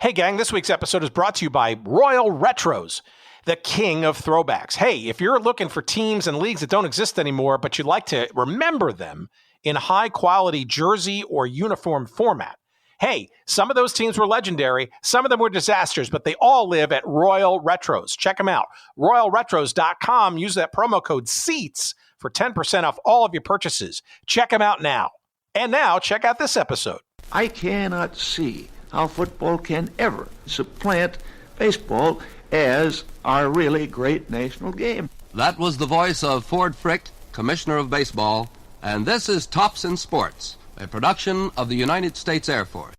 Hey, gang, this week's episode is brought to you by Royal Retros, the king of throwbacks. Hey, if you're looking for teams and leagues that don't exist anymore, but you'd like to remember them in high-quality jersey or uniform format, hey, some of those teams were legendary. Some of them were disasters, but they all live at Royal Retros. Check them out. RoyalRetros.com. Use that promo code SEATS for 10% off all of your purchases. Check them out now. And now, check out this episode. I cannot see how football can ever supplant baseball as our really great national game. That was the voice of Ford Frick, Commissioner of Baseball, and this is Tops in Sports, a production of the United States Air Force.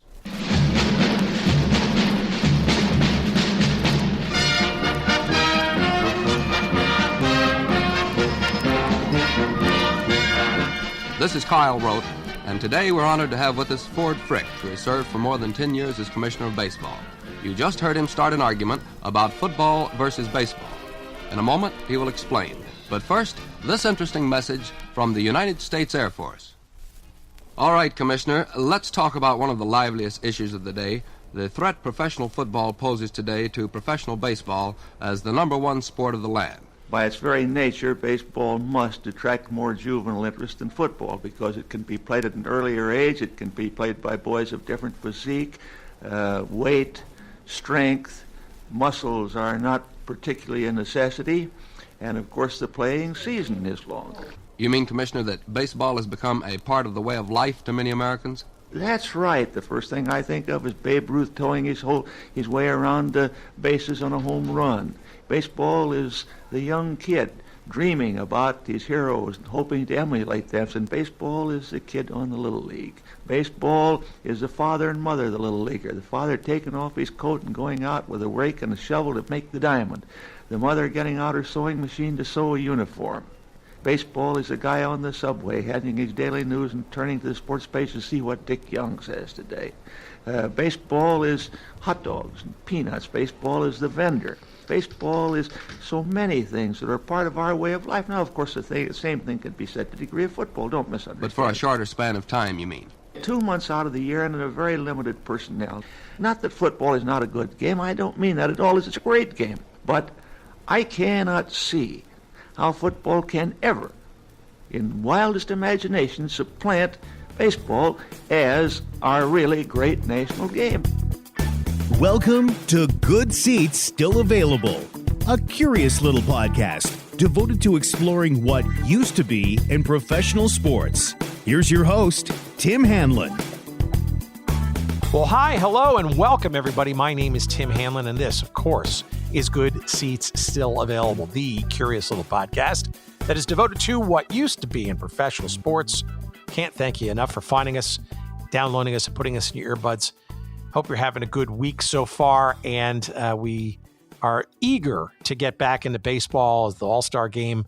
This is Kyle Rote, and today we're honored to have with us Ford Frick, who has served for more than 10 years as Commissioner of Baseball. You just heard him start an argument about football versus baseball. In a moment, he will explain. But first, this interesting message from the United States Air Force. All right, Commissioner, let's talk about one of the liveliest issues of the day, the threat professional football poses today to professional baseball as the number one sport of the land. By its very nature, baseball must attract more juvenile interest than football because it can be played at an earlier age. It can be played by boys of different physique, weight, strength. Muscles are not particularly a necessity. And, of course, the playing season is longer. You mean, Commissioner, that baseball has become a part of the way of life to many Americans? That's right. The first thing I think of is Babe Ruth towing his way around the bases on a home run. Baseball is the young kid dreaming about his heroes and hoping to emulate them. And baseball is the kid on the Little League. Baseball is the father and mother of the Little Leaguer. The father taking off his coat and going out with a rake and a shovel to make the diamond. The mother getting out her sewing machine to sew a uniform. Baseball is the guy on the subway handing his daily news and turning to the sports page to see what Dick Young says today. Baseball is hot dogs and peanuts. Baseball is the vendor. Baseball is so many things that are part of our way of life. Now, of course, the same thing can be said to the degree of football. Don't misunderstand. But for a shorter span of time, you mean? 2 months out of the year and in a very limited personnel. Not that football is not a good game. I don't mean that at all. It's a great game. But I cannot see how football can ever, in wildest imagination, supplant baseball as our really great national game. Welcome to Good Seats Still Available, a curious little podcast devoted to exploring what used to be in professional sports. Here's your host, Tim Hanlon. Well, hi, hello, and welcome, everybody. My name is Tim Hanlon, and this, of course, is Good Seats Still Available, the curious little podcast that is devoted to what used to be in professional sports. Can't thank you enough for finding us, downloading us, and putting us in your earbuds. Hope you're having a good week so far, and we are eager to get back into baseball as the All-Star game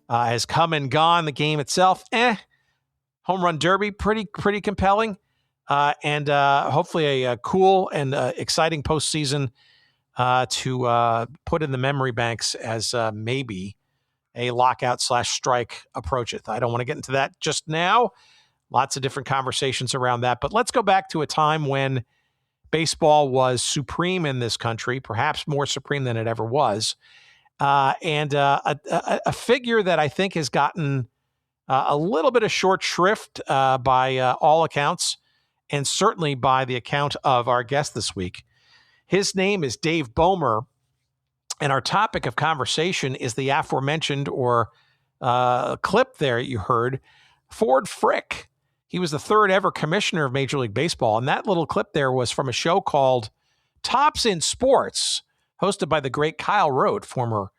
has come and gone. The game itself, home run derby, pretty compelling, and hopefully a cool and exciting postseason to put in the memory banks as maybe a lockout/strike approacheth. I don't want to get into that just now. Lots of different conversations around that, but let's go back to a time when baseball was supreme in this country, perhaps more supreme than it ever was, and a figure that I think has gotten a little bit of short shrift by all accounts, and certainly by the account of our guest this week. His name is Dave Bohmer, and our topic of conversation is the aforementioned or clip there you heard, Ford Frick. He was the third ever commissioner of Major League Baseball, and that little clip there was from a show called Tops in Sports, hosted by the great Kyle Rote, former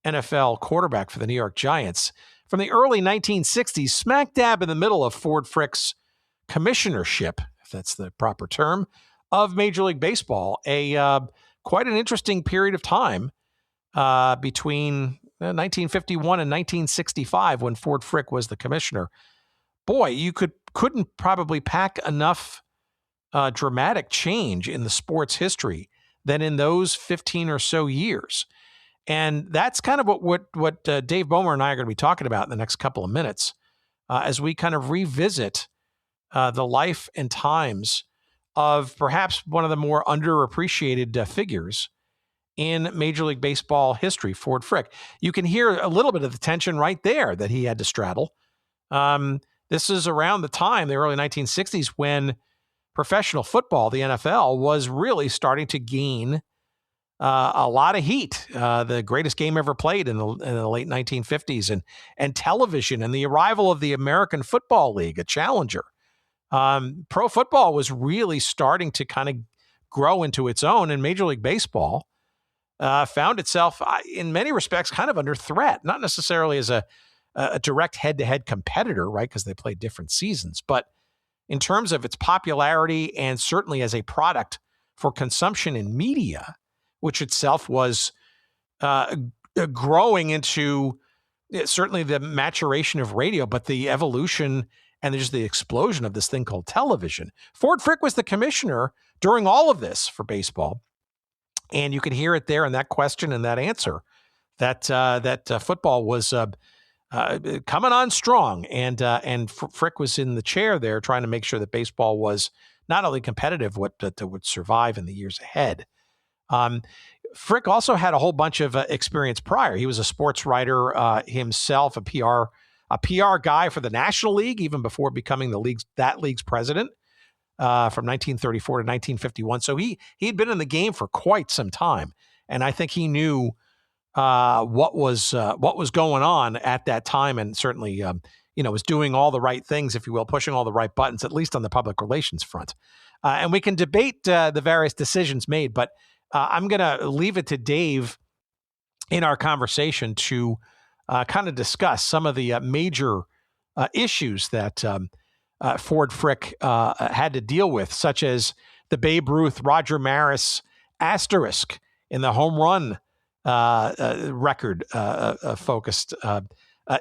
NFL quarterback for the New York Giants, from the early 1960s, smack dab in the middle of Ford Frick's commissionership, if that's the proper term, of Major League Baseball. Quite an interesting period of time between 1951 and 1965 when Ford Frick was the commissioner. Boy, you couldn't probably pack enough dramatic change in the sports history than in those 15 or so years. And that's kind of what Dave Bohmer and I are going to be talking about in the next couple of minutes as we kind of revisit the life and times of perhaps one of the more underappreciated figures in Major League Baseball history, Ford Frick. You can hear a little bit of the tension right there that he had to straddle. This is around the time, the early 1960s, when professional football, the NFL, was really starting to gain a lot of heat. The greatest game ever played in the late 1950s, and television, and the arrival of the American Football League, a challenger. Pro football was really starting to kind of grow into its own, and Major League Baseball found itself, in many respects, kind of under threat, not necessarily as a direct head-to-head competitor, right, because they played different seasons, but in terms of its popularity and certainly as a product for consumption in media, which itself was growing into certainly the maturation of radio, but the evolution and just the explosion of this thing called television. Ford Frick was the commissioner during all of this for baseball. And you could hear it there in that question and that answer that football was coming on strong. And Frick was in the chair there trying to make sure that baseball was not only competitive, but would survive in the years ahead. Frick also had a whole bunch of experience prior. He was a sports writer himself, a PR guy for the National League, even before becoming that league's president from 1934 to 1951. So he had been in the game for quite some time, and I think he knew what was going on at that time, and certainly was doing all the right things, if you will, pushing all the right buttons, at least on the public relations front. And we can debate the various decisions made, but I'm going to leave it to Dave in our conversation to kind of discuss some of the major issues that Ford Frick had to deal with, such as the Babe Ruth, Roger Maris asterisk in the home run record focused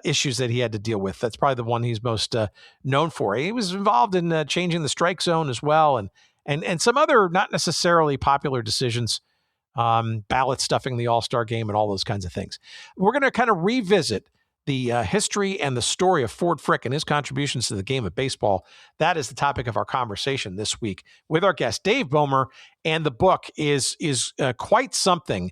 issues that he had to deal with. That's probably the one he's most known for. He was involved in changing the strike zone as well, and some other not necessarily popular decisions, ballot stuffing the All-Star game and all those kinds of things. We're going to kind of revisit the history and the story of Ford Frick and his contributions to the game of baseball. That is the topic of our conversation this week with our guest, Dave Bohmer, and the book is quite something.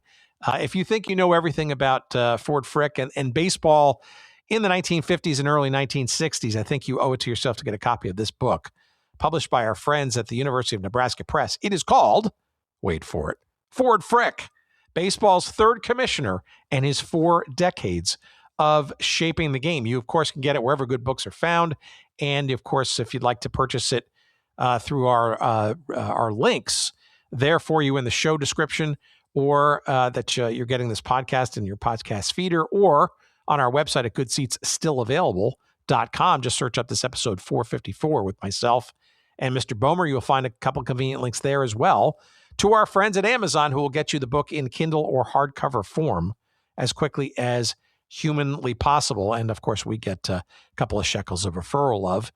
If you think you know everything about Ford Frick and baseball in the 1950s and early 1960s, I think you owe it to yourself to get a copy of this book, published by our friends at the University of Nebraska Press. It is called, wait for it, Ford Frick, baseball's third commissioner and his 4 decades of shaping the game. You, of course, can get it wherever good books are found. And, of course, if you'd like to purchase it through our links there for you in the show description, or that you're getting this podcast in your podcast feeder, or on our website at goodseatsstillavailable.com. Just search up this episode 454 with myself and Mr. Bohmer. You'll find a couple convenient links there as well to our friends at Amazon, who will get you the book in Kindle or hardcover form as quickly as humanly possible. And of course, we get a couple of shekels of referral of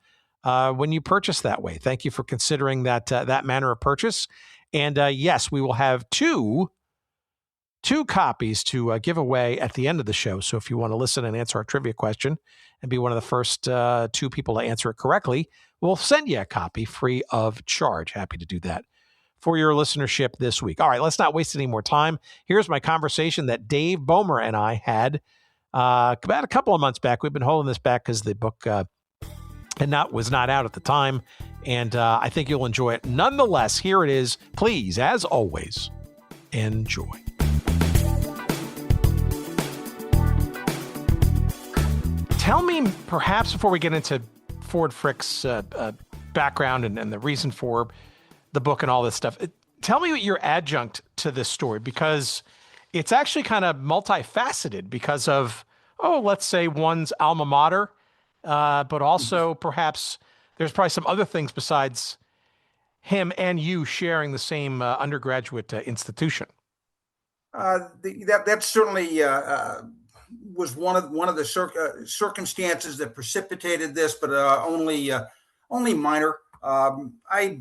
when you purchase that way. Thank you for considering that manner of purchase. And yes, we will have two copies to give away at the end of the show. So if you want to listen and answer our trivia question and be one of the first 2 people to answer it correctly, we'll send you a copy free of charge. Happy to do that for your listenership this week. All right, let's not waste any more time. Here's my conversation that Dave Bohmer and I had about a couple of months back. We've been holding this back because the book was not out at the time, and I think you'll enjoy it. Nonetheless, here it is. Please, as always, enjoy. Tell me, perhaps before we get into Ford Frick's background and the reason for the book and all this stuff, tell me what your adjunct to this story, because it's actually kind of multifaceted because of, let's say one's alma mater, but also perhaps there's probably some other things besides him and you sharing the same undergraduate institution. That certainly was one of the circumstances that precipitated this, but only minor. I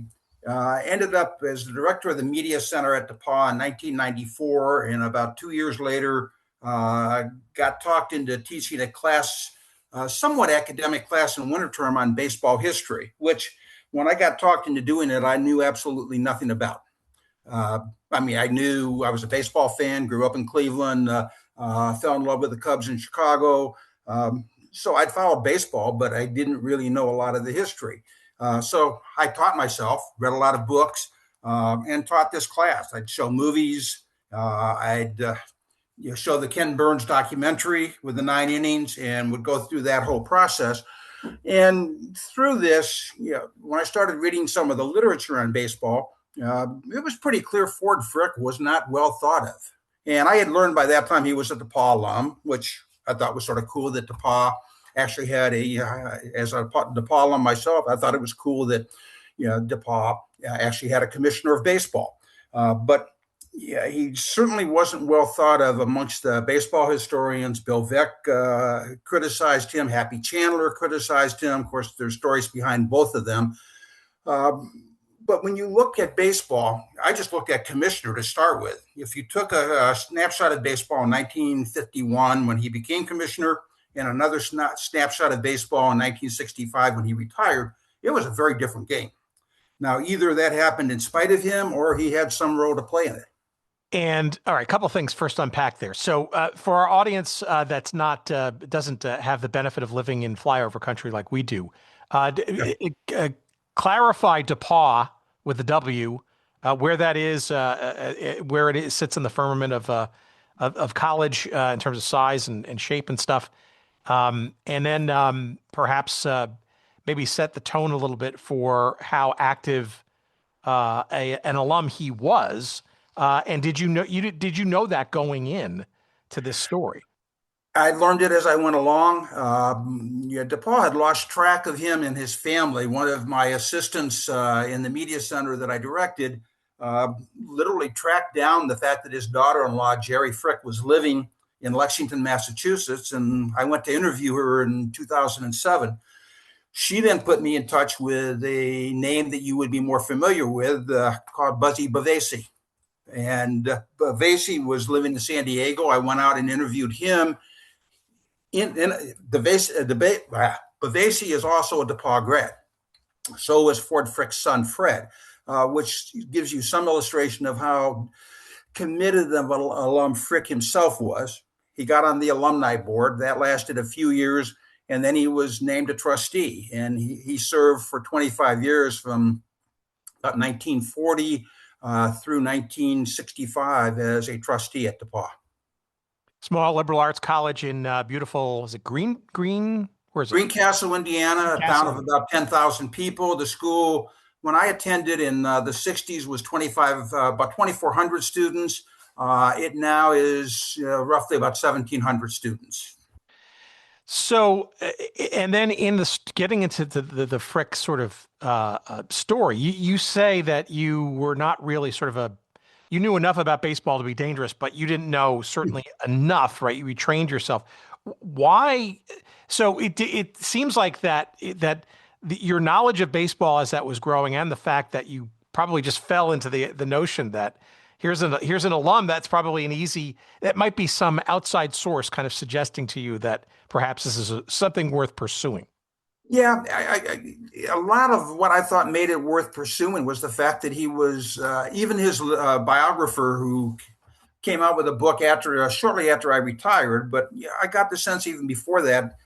ended up as the director of the media center at DePauw in 1994, and about 2 years later, got talked into teaching a class, somewhat academic class in winter term on baseball history, which when I got talked into doing it, I knew absolutely nothing about. I knew I was a baseball fan, grew up in Cleveland, fell in love with the Cubs in Chicago. So I'd followed baseball, but I didn't really know a lot of the history. So I taught myself, read a lot of books, and taught this class. I'd show movies. I'd show the Ken Burns documentary with the 9 innings and would go through that whole process. And through this, when I started reading some of the literature on baseball, it was pretty clear Ford Frick was not well thought of. And I had learned by that time he was a DePauw alum, which I thought was sort of cool that DePauw actually had as a DePauw alum myself, I thought it was cool that, DePauw actually had a commissioner of baseball. But he certainly wasn't well thought of amongst the baseball historians. Bill Veeck criticized him. Happy Chandler criticized him. Of course, there's stories behind both of them. But when you look at baseball, I just look at commissioner to start with. If you took a snapshot of baseball in 1951 when he became commissioner and another snapshot of baseball in 1965 when he retired, it was a very different game. Now, either that happened in spite of him or he had some role to play in it. And all right, a couple of things first unpack there. So for our audience that's not doesn't have the benefit of living in flyover country like we do, clarify DePauw with the W, where that is, where it is, sits in the firmament of college in terms of size and shape and stuff, and then perhaps maybe set the tone a little bit for how active an alum he was. And did you know that going in to this story? I learned it as I went along. DePauw had lost track of him and his family. One of my assistants in the media center that I directed literally tracked down the fact that his daughter-in-law, Jerry Frick, was living in Lexington, Massachusetts, and I went to interview her in 2007. She then put me in touch with a name that you would be more familiar with called Buzzy Bavasi. And Bavasi was living in San Diego. I went out and interviewed him. Bavasi is also a DePauw grad. So is Ford Frick's son, Fred, which gives you some illustration of how committed of an alum Frick himself was. He got on the alumni board. That lasted a few years, and then he was named a trustee. And he served for 25 years from about 1940 through 1965 as a trustee at DePauw. Small liberal arts college in beautiful, is it Green? Where is it? Greencastle, Indiana, a town of about 10,000 people. The school, when I attended in the 60s, was about 2,400 students. It now is roughly about 1,700 students. So, and then getting into the Frick sort of story, you say that you were not really you knew enough about baseball to be dangerous, but you didn't know certainly enough, right? You retrained yourself. Why? So it seems like that your knowledge of baseball as that was growing, and the fact that you probably just fell into the notion that here's an alum that's probably that might be some outside source kind of suggesting to you that perhaps this is something worth pursuing. Yeah, a lot of what I thought made it worth pursuing was the fact that he was, even his biographer, who came out with a book shortly after I retired, but I got the sense even before that,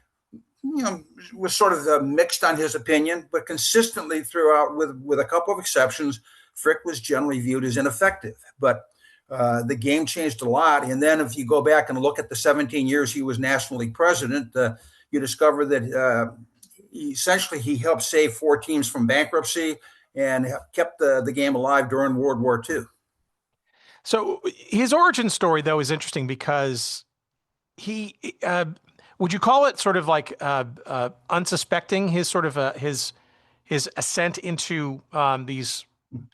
was sort of mixed on his opinion, but consistently throughout, with a couple of exceptions, Frick was generally viewed as ineffective. But the game changed a lot. And then if you go back and look at the 17 years he was National League president, you discover that essentially he helped save 4 teams from bankruptcy and kept the game alive during World War II. So his origin story, though, is interesting because he would you call it sort of like unsuspecting his sort of his ascent into these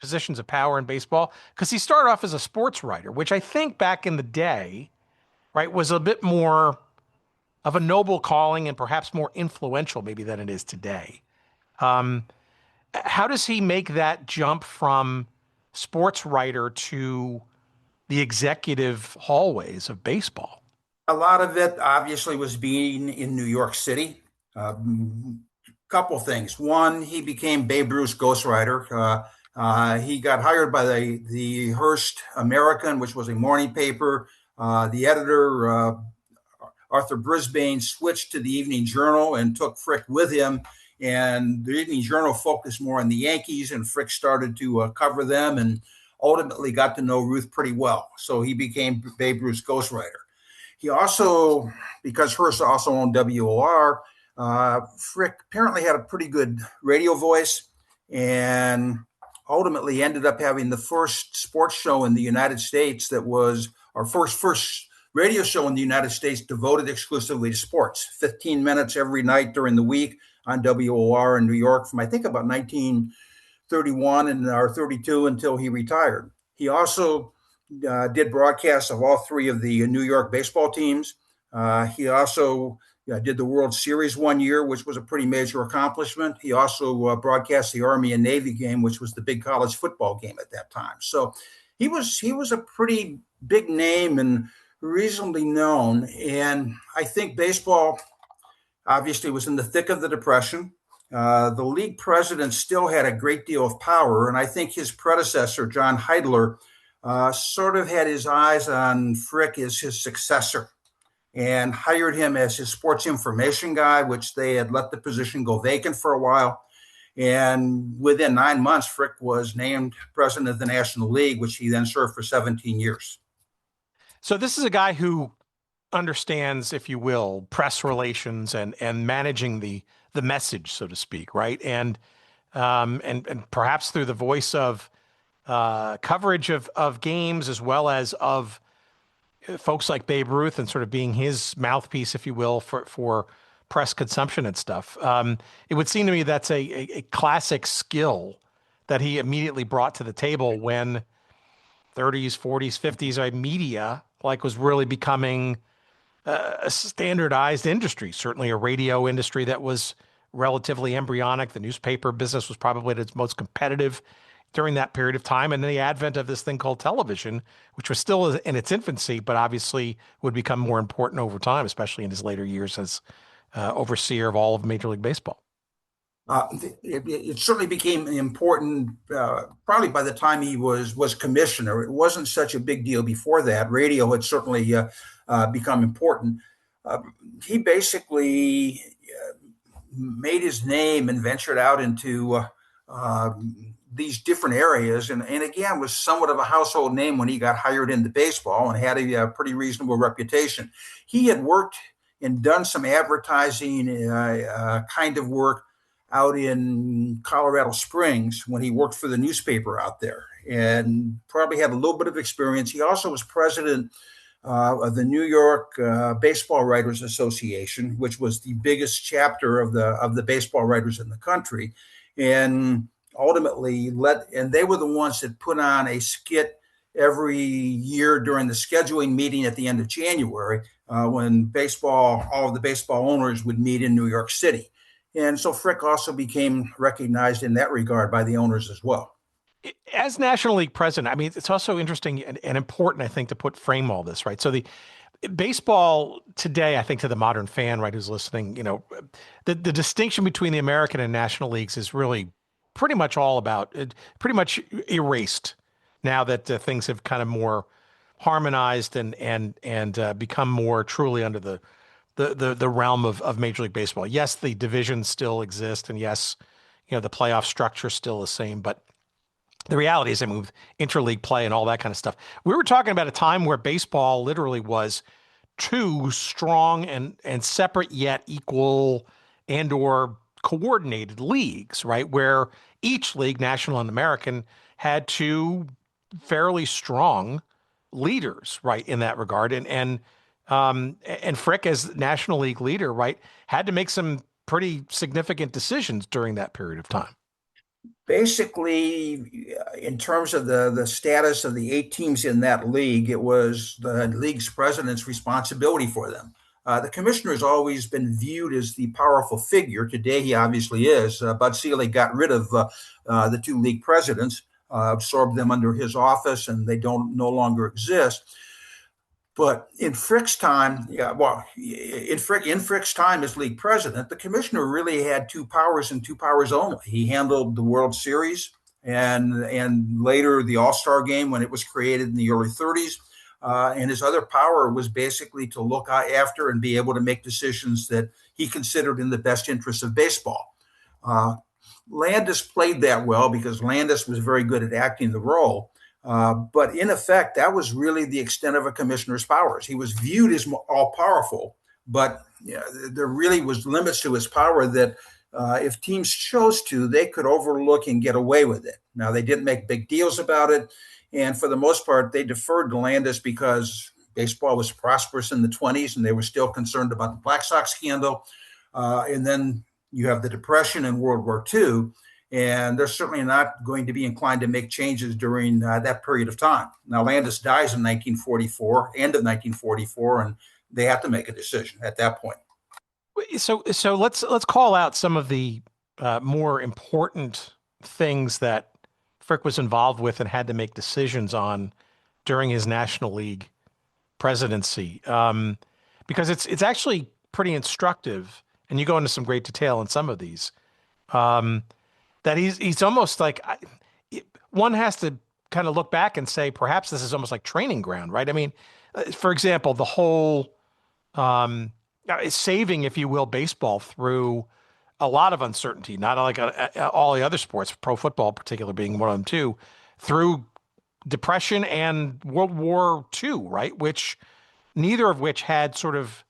positions of power in baseball? Because he started off as a sports writer, which I think back in the day, right, was a bit more of a noble calling and perhaps more influential maybe than it is today. How does he make that jump from sports writer to the executive hallways of baseball? A lot of it obviously was being in New York City. A couple things. One, he became Babe Ruth's ghostwriter. He got hired by the Hearst American, which was a morning paper. The editor, Arthur Brisbane, switched to the Evening Journal and took Frick with him. And the Evening Journal focused more on the Yankees, and Frick started to cover them and ultimately got to know Ruth pretty well. So he became Babe Ruth's ghostwriter. He also, because Hearst also owned WOR, Frick apparently had a pretty good radio voice and ultimately ended up having the first sports show in the United States that was our first radio show in the United States devoted exclusively to sports, 15 minutes every night during the week on WOR in New York from, I think, about 1931 or 32 until he retired. He also did broadcasts of all three of the New York baseball teams. He also did the World Series one year, which was a pretty major accomplishment. He also broadcast the Army and Navy game, which was the big college football game at that time. So he was a pretty big name and reasonably known. And I think baseball obviously was in the thick of the Depression. The league president still had a great deal of power. And I think his predecessor, John Heidler, sort of had his eyes on Frick as his successor and hired him as his sports information guy, which they had let the position go vacant for a while. And within 9 months, Frick was named president of the National League, which he then served for 17 years. So this is a guy who understands, if you will, press relations and managing the message, so to speak, right? And perhaps through the voice of coverage of games, as well as of folks like Babe Ruth, and sort of being his mouthpiece, if you will, for press consumption and stuff. It would seem to me that's a classic skill that he immediately brought to the table when 30s, 40s, 50s media was really becoming a standardized industry, certainly a radio industry that was relatively embryonic. The newspaper business was probably at its most competitive during that period of time. And then the advent of this thing called television, which was still in its infancy, but obviously would become more important over time, especially in his later years as overseer of all of Major League Baseball. It certainly became important probably by the time he was commissioner. It wasn't such a big deal before that. Radio had certainly become important. He basically made his name and ventured out into these different areas, and again was somewhat of a household name when he got hired into baseball and had a pretty reasonable reputation. He had worked and done some advertising kind of work out in Colorado Springs when he worked for the newspaper out there, and probably had a little bit of experience. He also was president of the New York Baseball Writers Association, which was the biggest chapter of the baseball writers in the country, and ultimately and they were the ones that put on a skit every year during the scheduling meeting at the end of January when all of the baseball owners would meet in New York City. And so Frick also became recognized in that regard by the owners as well. As National League president, I mean, it's also interesting and important, I think, to frame all this, right? So the baseball today, I think, to the modern fan, right, who's listening, the distinction between the American and National Leagues is really pretty much pretty much erased now that things have kind of more harmonized and become more truly under the realm of Major League Baseball. Yes, the divisions still exist, and yes, the playoff structure is still the same, but the reality is, with interleague play and all that kind of stuff, we were talking about a time where baseball literally was two strong and separate yet equal and or coordinated leagues, right? Where each league, National and American, had two fairly strong leaders, right, in that regard. And Frick, as National League leader, right, had to make some pretty significant decisions during that period of time. Basically, in terms of the status of the 8 teams in that league, it was the league's president's responsibility for them. The commissioner has always been viewed as the powerful figure. Today, he obviously is. Bud Selig got rid of the 2 league presidents, absorbed them under his office, and they no longer exist. But in Frick's time, in Frick's time as league president, the commissioner really had two powers and two powers only. He handled the World Series and later the All-Star game when it was created in the early 30s. And his other power was basically to look after and be able to make decisions that he considered in the best interest of baseball. Landis played that well because Landis was very good at acting the role. But in effect, that was really the extent of a commissioner's powers. He was viewed as all-powerful, but there really was limits to his power that if teams chose to, they could overlook and get away with it. Now, they didn't make big deals about it, and for the most part, they deferred to Landis because baseball was prosperous in the 20s, and they were still concerned about the Black Sox scandal. And then you have the Depression and World War II, and they're certainly not going to be inclined to make changes during that period of time. Now, Landis dies in 1944, end of 1944, and they have to make a decision at that point. So let's call out some of the more important things that Frick was involved with and had to make decisions on during his National League presidency, because it's actually pretty instructive, and you go into some great detail in some of these. That he's almost like, one has to kind of look back and say, perhaps this is almost like training ground, right? I mean, for example, the whole saving, if you will, baseball through a lot of uncertainty, not like all the other sports, pro football in particular being one of them too, through Depression and World War II, right? Which neither of which had sort of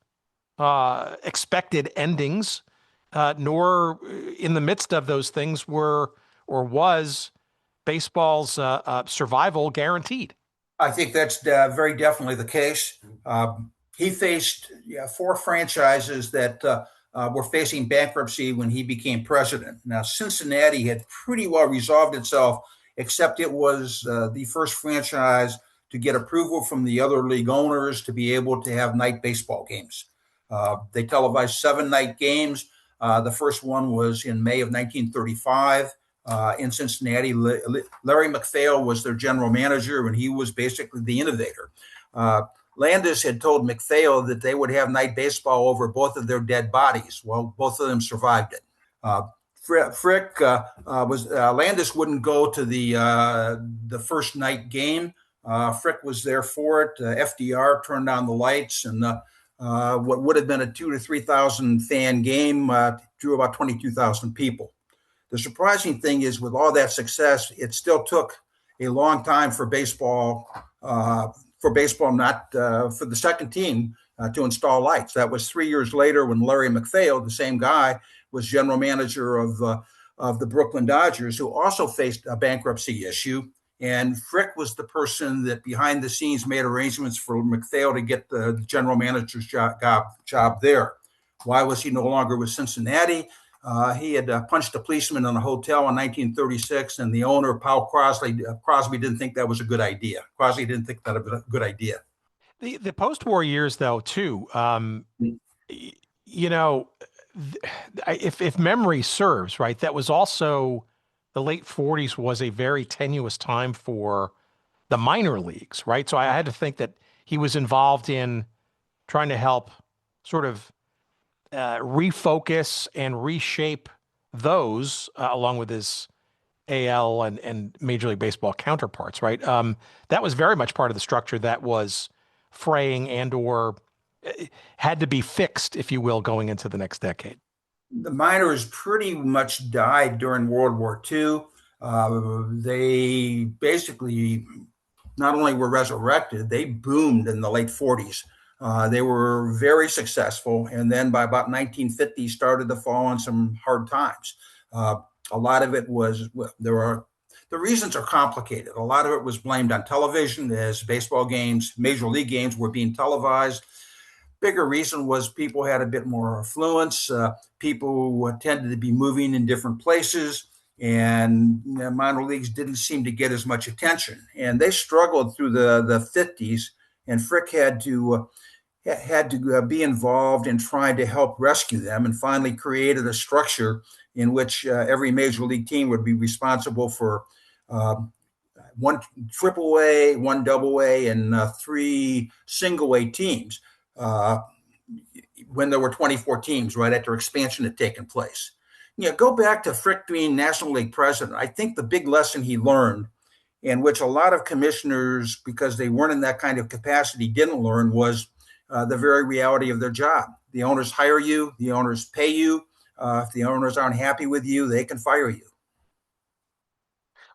expected endings. Nor in the midst of those things was baseball's survival guaranteed. I think that's very definitely the case. He faced 4 franchises that were facing bankruptcy when he became president. Now, Cincinnati had pretty well resolved itself, except it was the first franchise to get approval from the other league owners to be able to have night baseball games. They televised 7 night games. The first one was in May of 1935 in Cincinnati. Larry McPhail was their general manager, and he was basically the innovator. Landis had told McPhail that they would have night baseball over both of their dead bodies. Well, both of them survived it. Frick Landis wouldn't go to the first night game. Frick was there for it. FDR turned on the lights, and what would have been a 2,000 to 3,000 fan game drew about 22,000 people. The surprising thing is, with all that success, it still took a long time for baseball not for the second team to install lights. That was 3 years later when Larry McPhail, the same guy, was general manager of the Brooklyn Dodgers, who also faced a bankruptcy issue. And Frick was the person that behind the scenes made arrangements for McPhail to get the general manager's job there. Why was he no longer with Cincinnati? He had punched a policeman in a hotel in 1936, and the owner, Powell Crosby, didn't think that was a good idea. Crosby didn't think that was a good idea. The post-war years, though, too, if memory serves, right, that was also the late 40s was a very tenuous time for the minor leagues, right? So I had to think that he was involved in trying to help sort of refocus and reshape those along with his AL and Major League Baseball counterparts, right? That was very much part of the structure that was fraying and or had to be fixed, if you will, going into the next decade. The minors pretty much died during World War II. They basically not only were resurrected, they boomed in the late 40s. They were very successful, and then by about 1950 started to fall on some hard times. A lot of it was, the reasons are complicated. A lot of it was blamed on television, as baseball games, major league games were being televised. Bigger reason was people had a bit more affluence. People tended to be moving in different places, and minor leagues didn't seem to get as much attention. And they struggled through the 50s, and Frick had to be involved in trying to help rescue them, and finally created a structure in which every major league team would be responsible for one triple A, one double A, and 3 single A teams when there were 24 teams right after expansion had taken place. Go back to Frick being National League president. I think the big lesson he learned, and which a lot of commissioners, because they weren't in that kind of capacity, didn't learn, was the very reality of their job. The owners hire you, the owners pay you. If the owners aren't happy with you, they can fire you.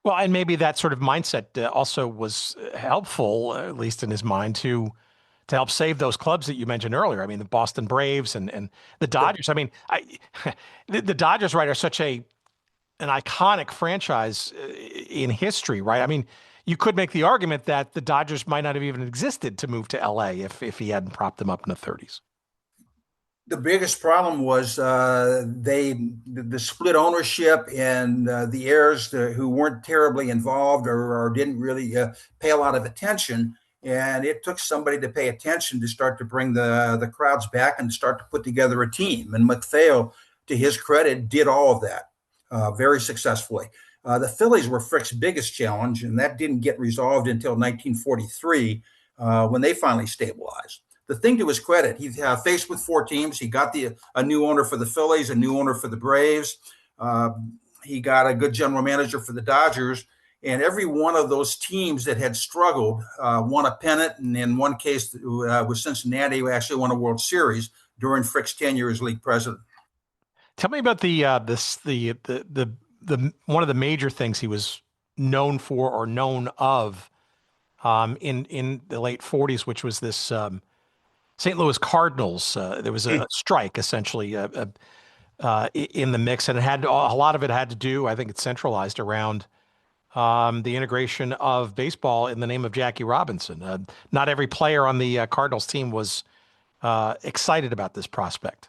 Well, and maybe that sort of mindset also was helpful, at least in his mind, to help save those clubs that you mentioned earlier. I mean, the Boston Braves and the Dodgers. I mean, the Dodgers, right, are such an iconic franchise in history, right? I mean, you could make the argument that the Dodgers might not have even existed to move to LA if he hadn't propped them up in the 30s. The biggest problem was the split ownership and the heirs who weren't terribly involved or didn't really pay a lot of attention. And it took somebody to pay attention to start to bring the crowds back and start to put together a team. And MacPhail, to his credit, did all of that very successfully. The Phillies were Frick's biggest challenge, and that didn't get resolved until 1943 when they finally stabilized. The thing to his credit, he faced with 4 teams. He got a new owner for the Phillies, a new owner for the Braves. He got a good general manager for the Dodgers. And every one of those teams that had struggled won a pennant, and in one case with Cincinnati, who actually won a World Series during Frick's tenure as league president. Tell me about the one of the major things he was known for or known of in the late 40s, which was this St. Louis Cardinals. There was a strike essentially in the mix, and a lot of it had to do, I think it's centralized around the integration of baseball in the name of Jackie Robinson. Not every player on the Cardinals team was excited about this prospect.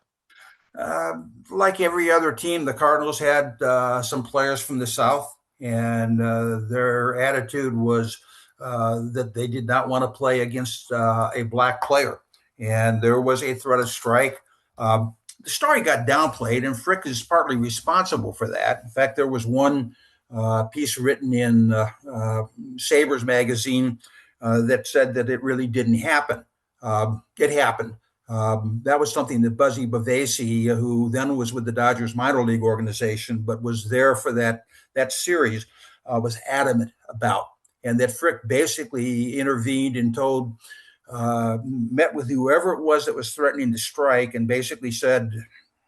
Like every other team, the Cardinals had some players from the South, and their attitude was that they did not want to play against a black player. And there was a threat of strike. The story got downplayed, and Frick is partly responsible for that. In fact, there was one piece written in Sabres magazine that said that it really didn't happen. It happened. That was something that Buzzy Bavasi, who then was with the Dodgers minor league organization, but was there for that series, was adamant about. And that Frick basically intervened and met with whoever it was that was threatening to strike, and basically said,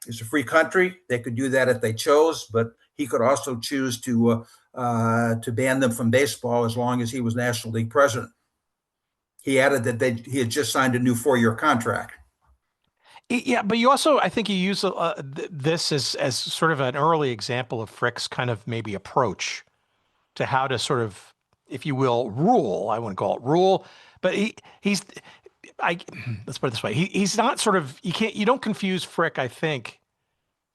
it's a free country. They could do that if they chose, but he could also choose to ban them from baseball as long as he was National League president. He added that he had just signed a new 4-year contract. Yeah, but you also, I think you use this as sort of an early example of Frick's kind of maybe approach to how to sort of, if you will, rule. I wouldn't call it rule, but let's put it this way. He's not sort of, you don't confuse Frick, I think,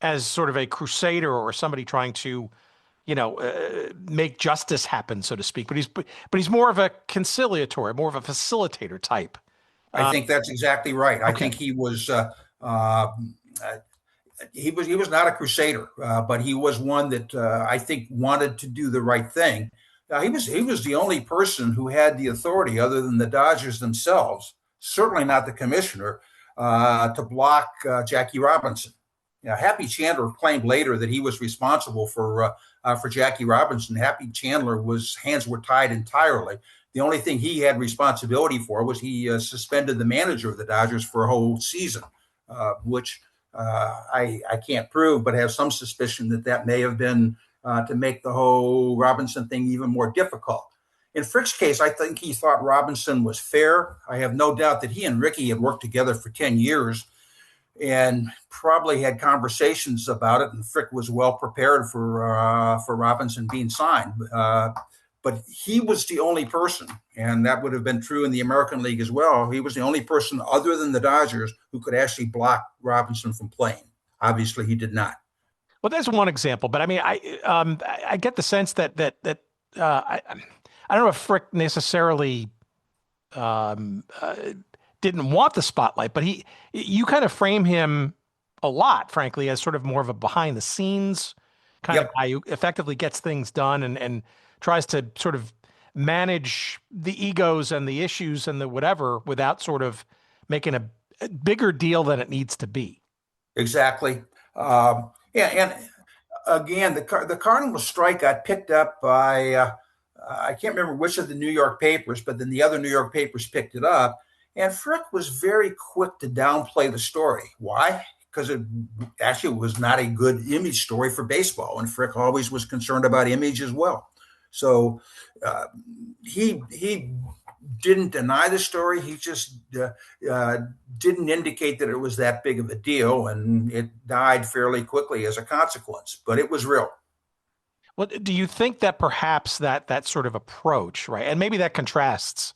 as sort of a crusader or somebody trying to, make justice happen, so to speak. But he's more of a conciliatory, more of a facilitator type. I think that's exactly right. Okay. I think he was not a crusader, but he was one that I think wanted to do the right thing. He was the only person who had the authority, other than the Dodgers themselves, certainly not the commissioner, to block Jackie Robinson. Happy Chandler claimed later that he was responsible for Jackie Robinson. Happy Chandler hands were tied entirely. The only thing he had responsibility for was he suspended the manager of the Dodgers for a whole season, which I can't prove, but have some suspicion that may have been to make the whole Robinson thing even more difficult. In Frick's case, I think he thought Robinson was fair. I have no doubt that he and Ricky had worked together for 10 years and probably had conversations about it, and Frick was well prepared for Robinson being signed. But he was the only person, and that would have been true in the American League as well. He was the only person other than the Dodgers who could actually block Robinson from playing. Obviously, he did not. Well, there's one example, but I mean, I get the sense that I don't know if Frick necessarily didn't want the spotlight, but you kind of frame him a lot, frankly, as sort of more of a behind the scenes kind of guy who effectively gets things done and tries to sort of manage the egos and the issues and the whatever without sort of making a bigger deal than it needs to be. Exactly. And again, the Cardinal strike got picked up by I can't remember which of the New York papers, but then the other New York papers picked it up. And Frick was very quick to downplay the story. Why? Because it actually was not a good image story for baseball, and Frick always was concerned about image as well. So he didn't deny the story. He just didn't indicate that it was that big of a deal, and it died fairly quickly as a consequence. But it was real. Well, do you think that perhaps that sort of approach, right, and maybe that contrasts,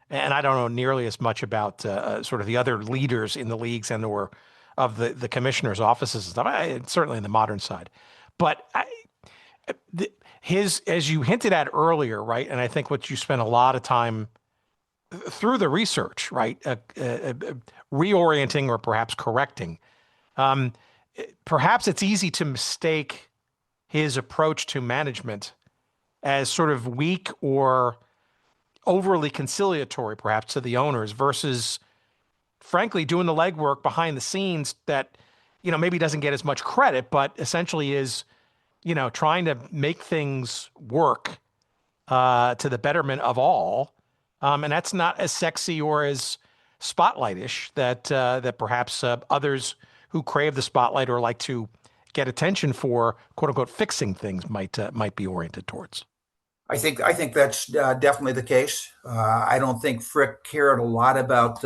and I don't know nearly as much about sort of the other leaders in the leagues and or of the commissioner's offices and stuff, certainly in the modern side, but as you hinted at earlier, right, and I think what you spent a lot of time through the research, right, reorienting or perhaps correcting, perhaps it's easy to mistake his approach to management as sort of weak or overly conciliatory, perhaps, to the owners versus, frankly, doing the legwork behind the scenes that, maybe doesn't get as much credit, but essentially is, trying to make things work to the betterment of all. And that's not as sexy or as spotlightish that perhaps others who crave the spotlight or like to get attention for "quote unquote" fixing things might be oriented towards. I think that's definitely the case. I don't think Frick cared a lot about.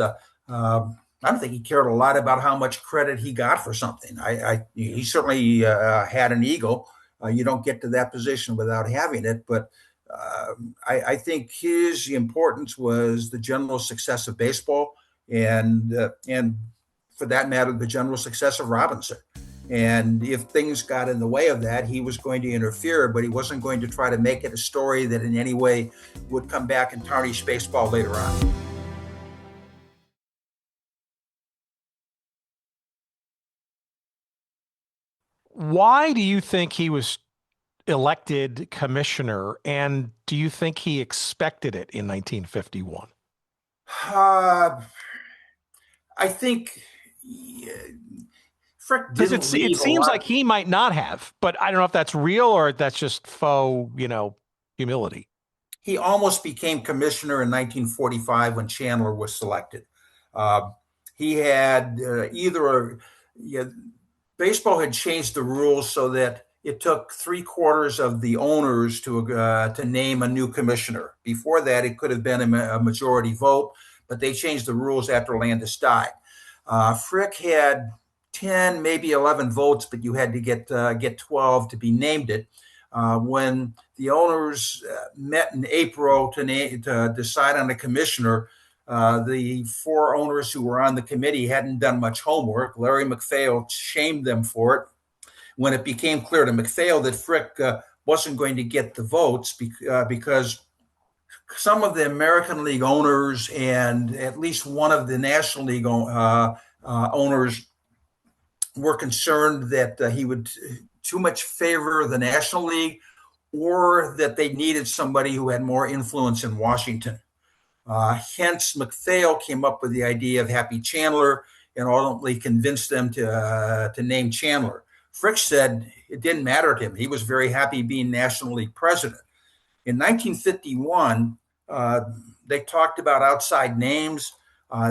I don't think he cared a lot about how much credit he got for something. He certainly had an ego. You don't get to that position without having it, but I think his importance was the general success of baseball, and for that matter, the general success of Robinson. And if things got in the way of that, he was going to interfere, but he wasn't going to try to make it a story that in any way would come back and tarnish baseball later on. Why do you think he was elected commissioner, and do you think he expected it in 1951? I think Frick didn't. It seems like he might not have, but I don't know if that's real or that's just faux, humility. He almost became commissioner in 1945 when Chandler was selected. He had baseball had changed the rules so that it took 3/4 of the owners to name a new commissioner. Before that, it could have been a majority vote, but they changed the rules after Landis died. Frick had 10, maybe 11 votes, but you had to get 12 to be named it. When the owners met in April to decide on a commissioner, the 4 owners who were on the committee hadn't done much homework. Larry MacPhail shamed them for it. When it became clear to MacPhail that Frick wasn't going to get the votes because some of the American League owners and at least one of the National League owners were concerned that he would too much favor the National League, or that they needed somebody who had more influence in Washington. Hence, MacPhail came up with the idea of Happy Chandler and ultimately convinced them to name Chandler. Frick said it didn't matter to him. He was very happy being National League president. In 1951, they talked about outside names.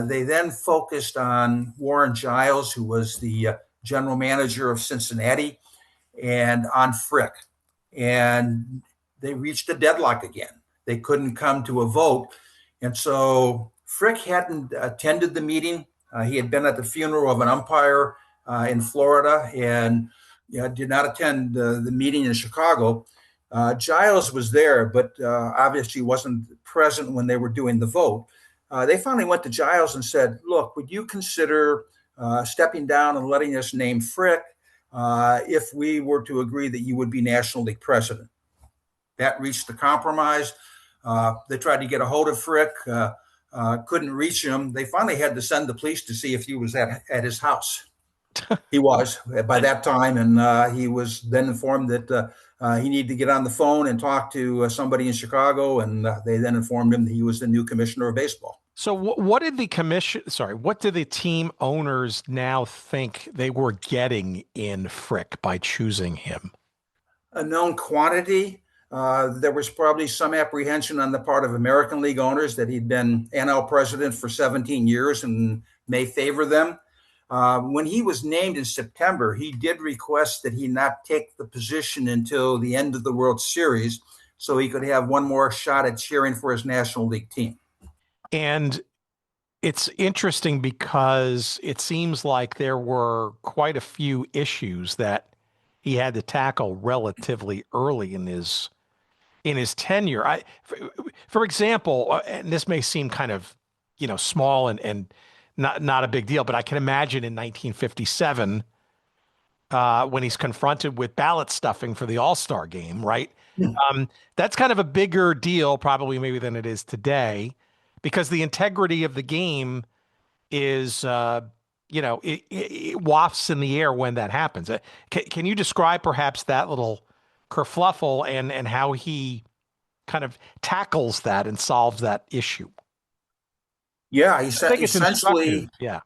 They then focused on Warren Giles, who was the general manager of Cincinnati, and on Frick. And they reached a deadlock again. They couldn't come to a vote. And so Frick hadn't attended the meeting. He had been at the funeral of an umpire in Florida and did not attend the meeting in Chicago. Giles was there, but obviously wasn't present when they were doing the vote. They finally went to Giles and said, look, would you consider stepping down and letting us name Frick if we were to agree that you would be National League president? That reached the compromise. They tried to get a hold of Frick, couldn't reach him. They finally had to send the police to see if he was at his house. He was by that time, and he was then informed that he needed to get on the phone and talk to somebody in Chicago, and they then informed him that he was the new commissioner of baseball. So what did what did the team owners now think they were getting in Frick by choosing him? A known quantity. There was probably some apprehension on the part of American League owners that he'd been NL president for 17 years and may favor them. When he was named in September, he did request that he not take the position until the end of the World Series so he could have one more shot at cheering for his National League team. And it's interesting because it seems like there were quite a few issues that he had to tackle relatively early in his tenure. For example, and this may seem kind of, small and not a big deal, but I can imagine in 1957 when he's confronted with ballot stuffing for the All-Star game, right? That's kind of a bigger deal probably maybe than it is today, because the integrity of the game is, it wafts in the air when that happens. Can you describe perhaps that little kerfluffle and how he kind of tackles that and solves that issue? Yeah, I think it's essentially, yeah.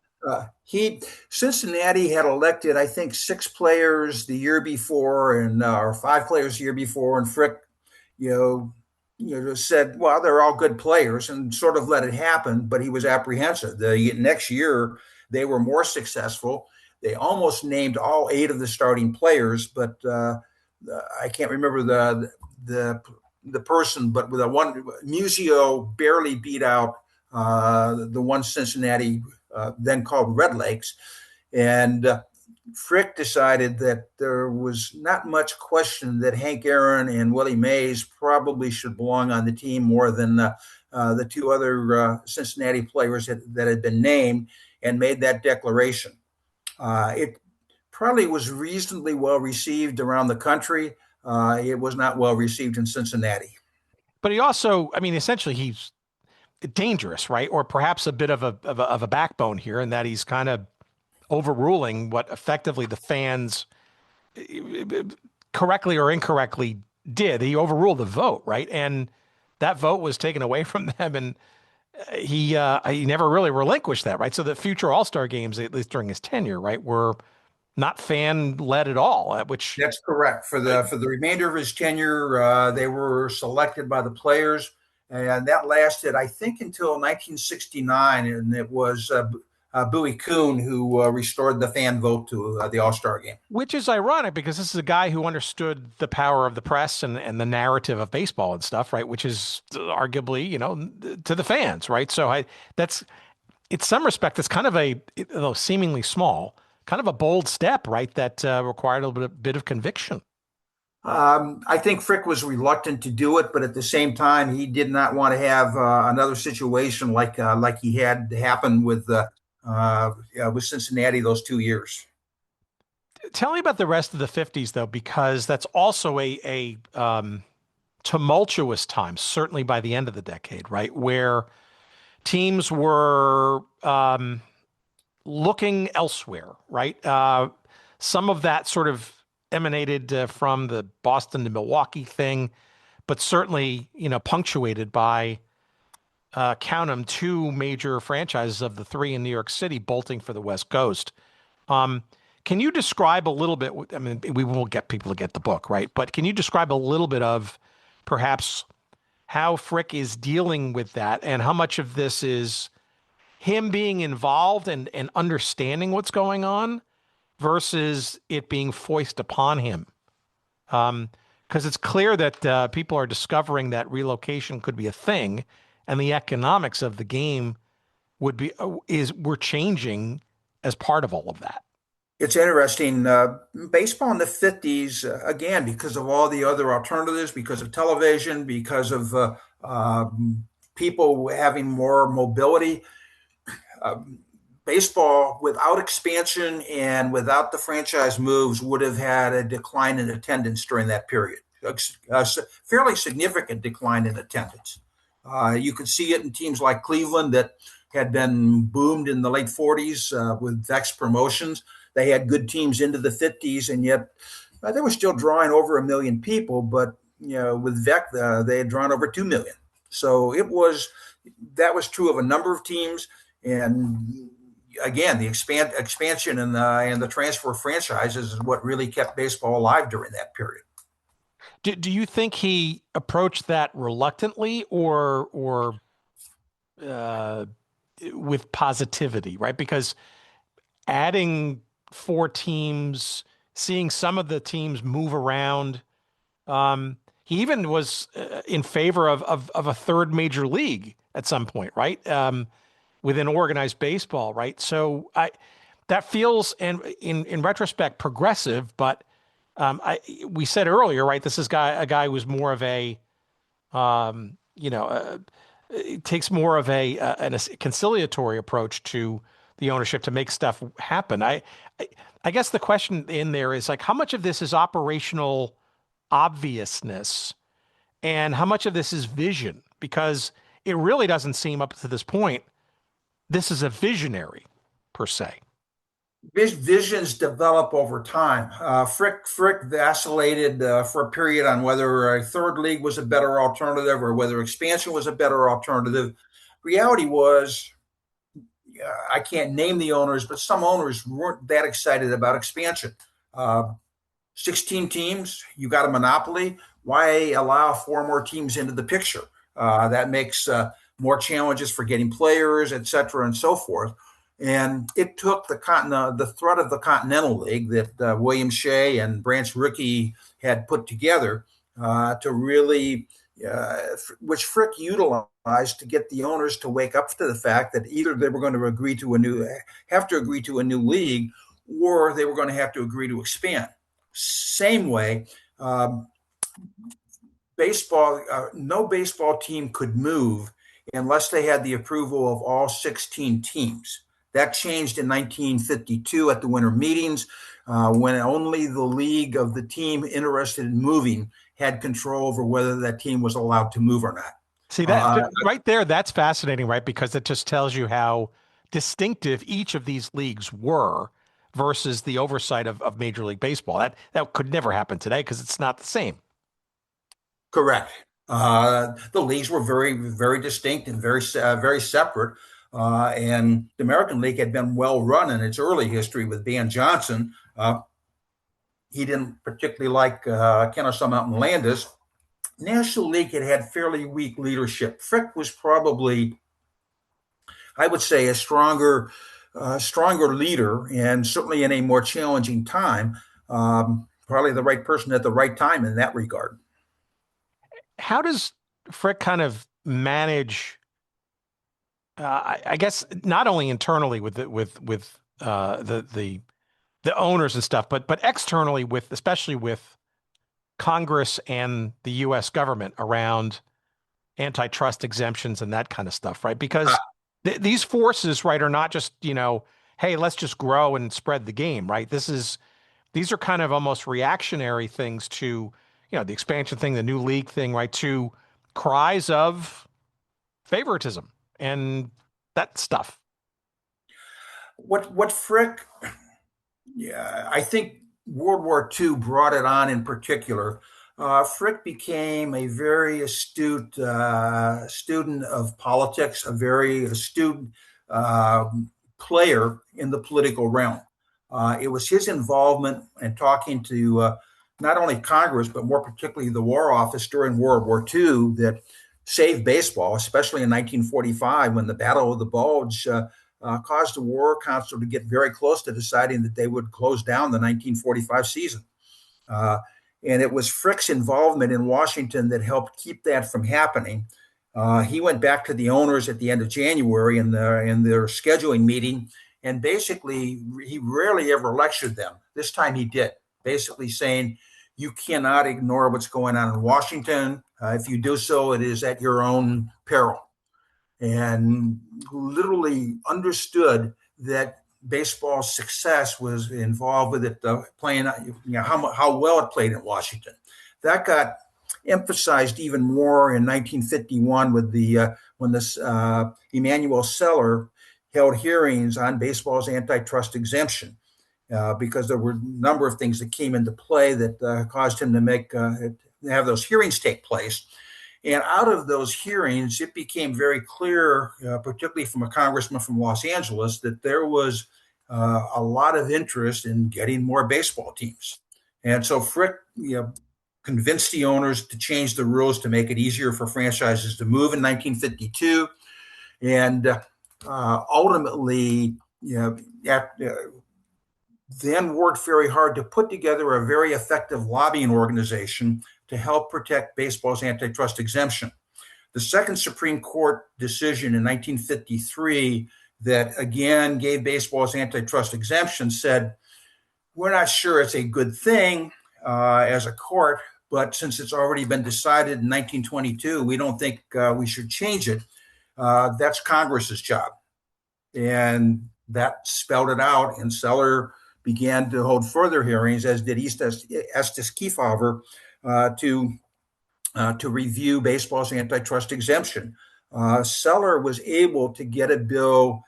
Cincinnati had elected, I think, 6 players the year before, and or 5 players the year before, and Frick, just said, well, they're all good players, and sort of let it happen. But he was apprehensive. The next year, they were more successful. They almost named all 8 of the starting players, but I can't remember the person. But with one, Musio barely beat out the one Cincinnati then called Red Lakes, and Frick decided that there was not much question that Hank Aaron and Willie Mays probably should belong on the team more than the 2 other Cincinnati players that had been named, and made that declaration. It probably was reasonably well received around the country. It was not well received in Cincinnati. But he also, essentially he's dangerous, right? Or perhaps a bit of a backbone here, in that he's kind of overruling what effectively the fans correctly or incorrectly did. He overruled the vote, right? And that vote was taken away from them, and he never really relinquished that, right? So the future All-Star games, at least during his tenure, right, were not fan-led at all, which... That's correct. For the remainder of his tenure, they were selected by the players, and that lasted, I think, until 1969, and it was Bowie Kuhn who restored the fan vote to the All-Star game. Which is ironic, because this is a guy who understood the power of the press and the narrative of baseball and stuff, right? Which is arguably, to the fans, right? So that's, in some respect, it's kind of though seemingly small, kind of a bold step, right? That required a bit of conviction. I think Frick was reluctant to do it, but at the same time, he did not want to have another situation like he had happen with Cincinnati those 2 years. Tell me about the rest of the 50s, though, because that's also a tumultuous time, certainly by the end of the decade, right? Where teams were looking elsewhere, right? Some of that sort of emanated from the Boston to Milwaukee thing, but certainly, punctuated by count them 2 major franchises of the 3 in New York City bolting for the West Coast. Can you describe a little bit? We won't get people to get the book, right? But can you describe a little bit of perhaps how Frick is dealing with that, and how much of this is him being involved and understanding what's going on versus it being foisted upon him? Because it's clear that people are discovering that relocation could be a thing, and the economics of the game we're changing as part of all of that. It's interesting. Baseball in the 50s, again, because of all the other alternatives, because of television, because of people having more mobility, baseball without expansion and without the franchise moves would have had a decline in attendance during that period, a fairly significant decline in attendance. You could see it in teams like Cleveland that had been boomed in the late 40s with Vex promotions. They had good teams into the 50s, and yet they were still drawing over 1 million people, but with VEC, they had drawn over 2 million. So that was true of a number of teams. And again, the expansion and the transfer of franchises is what really kept baseball alive during that period. Do you think he approached that reluctantly or with positivity, right? Because adding 4 teams, seeing some of the teams move around, he even was in favor of a third major league at some point, right? Within organized baseball, right? So that feels, and in retrospect, progressive, but we said earlier, right? This is a guy who's more of a, it takes more of a conciliatory approach to the ownership to make stuff happen. I guess the question in there is like, how much of this is operational obviousness and how much of this is vision? Because it really doesn't seem up to this point this is a visionary per se. Visions develop over time. Frick vacillated for a period on whether a third league was a better alternative or whether expansion was a better alternative. Reality was, I can't name the owners, but some owners weren't that excited about expansion. 16 teams, you got a monopoly. Why allow 4 more teams into the picture? That makes more challenges for getting players, et cetera, and so forth. And it took the threat of the Continental League that William Shea and Branch Rickey had put together to really, which Frick utilized to get the owners to wake up to the fact that either they were going to have to agree to a new league, or they were going to have to agree to expand. Same way, baseball, no baseball team could move unless they had the approval of all 16 teams. That changed in 1952 at the winter meetings, when only the league of the team interested in moving had control over whether that team was allowed to move or not. See, that right there, that's fascinating, right? Because it just tells you how distinctive each of these leagues were versus the oversight of Major League Baseball. That could never happen today because it's not the same. Correct. The leagues were very, very distinct and very separate. And the American League had been well run in its early history with Dan Johnson. He didn't particularly like Kennesaw Mountain Landis. National League had fairly weak leadership. Frick was probably, I would say, a stronger leader, and certainly in a more challenging time. Probably the right person at the right time in that regard. How does Frick kind of manage? I guess not only internally with the owners and stuff, but externally especially with Congress and the U.S. government around antitrust exemptions and that kind of stuff, right? Because these forces, right, are not just, hey, let's just grow and spread the game, right? These are kind of almost reactionary things to, the expansion thing, the new league thing, right, to cries of favoritism and that stuff. What Frick, I think World War II brought it on in particular. Frick became a very astute student of politics, a very astute player in the political realm. It was his involvement in talking to not only Congress, but more particularly the War Office during World War II that saved baseball, especially in 1945 when the Battle of the Bulge caused the War Council to get very close to deciding that they would close down the 1945 season. And it was Frick's involvement in Washington that helped keep that from happening. He went back to the owners at the end of January in their scheduling meeting, and basically he rarely ever lectured them. This time he did, basically saying, you cannot ignore what's going on in Washington. If you do so, it is at your own peril. And literally understood that baseball's success was involved with it playing, how well it played in Washington. That got emphasized even more in 1951 with when Emanuel Seller held hearings on baseball's antitrust exemption. because there were a number of things that came into play that caused him to have those hearings take place. And out of those hearings, it became very clear, particularly from a congressman from Los Angeles, that there was a lot of interest in getting more baseball teams. And so Frick, convinced the owners to change the rules to make it easier for franchises to move in 1952. And ultimately, then worked very hard to put together a very effective lobbying organization to help protect baseball's antitrust exemption. The second Supreme Court decision in 1953 that again gave baseball's antitrust exemption said, we're not sure it's a good thing as a court, but since it's already been decided in 1922, we don't think we should change it. That's Congress's job. And that spelled it out, and Seller began to hold further hearings, as did Estes Kefauver, to review baseball's antitrust exemption. Seller was able to get a bill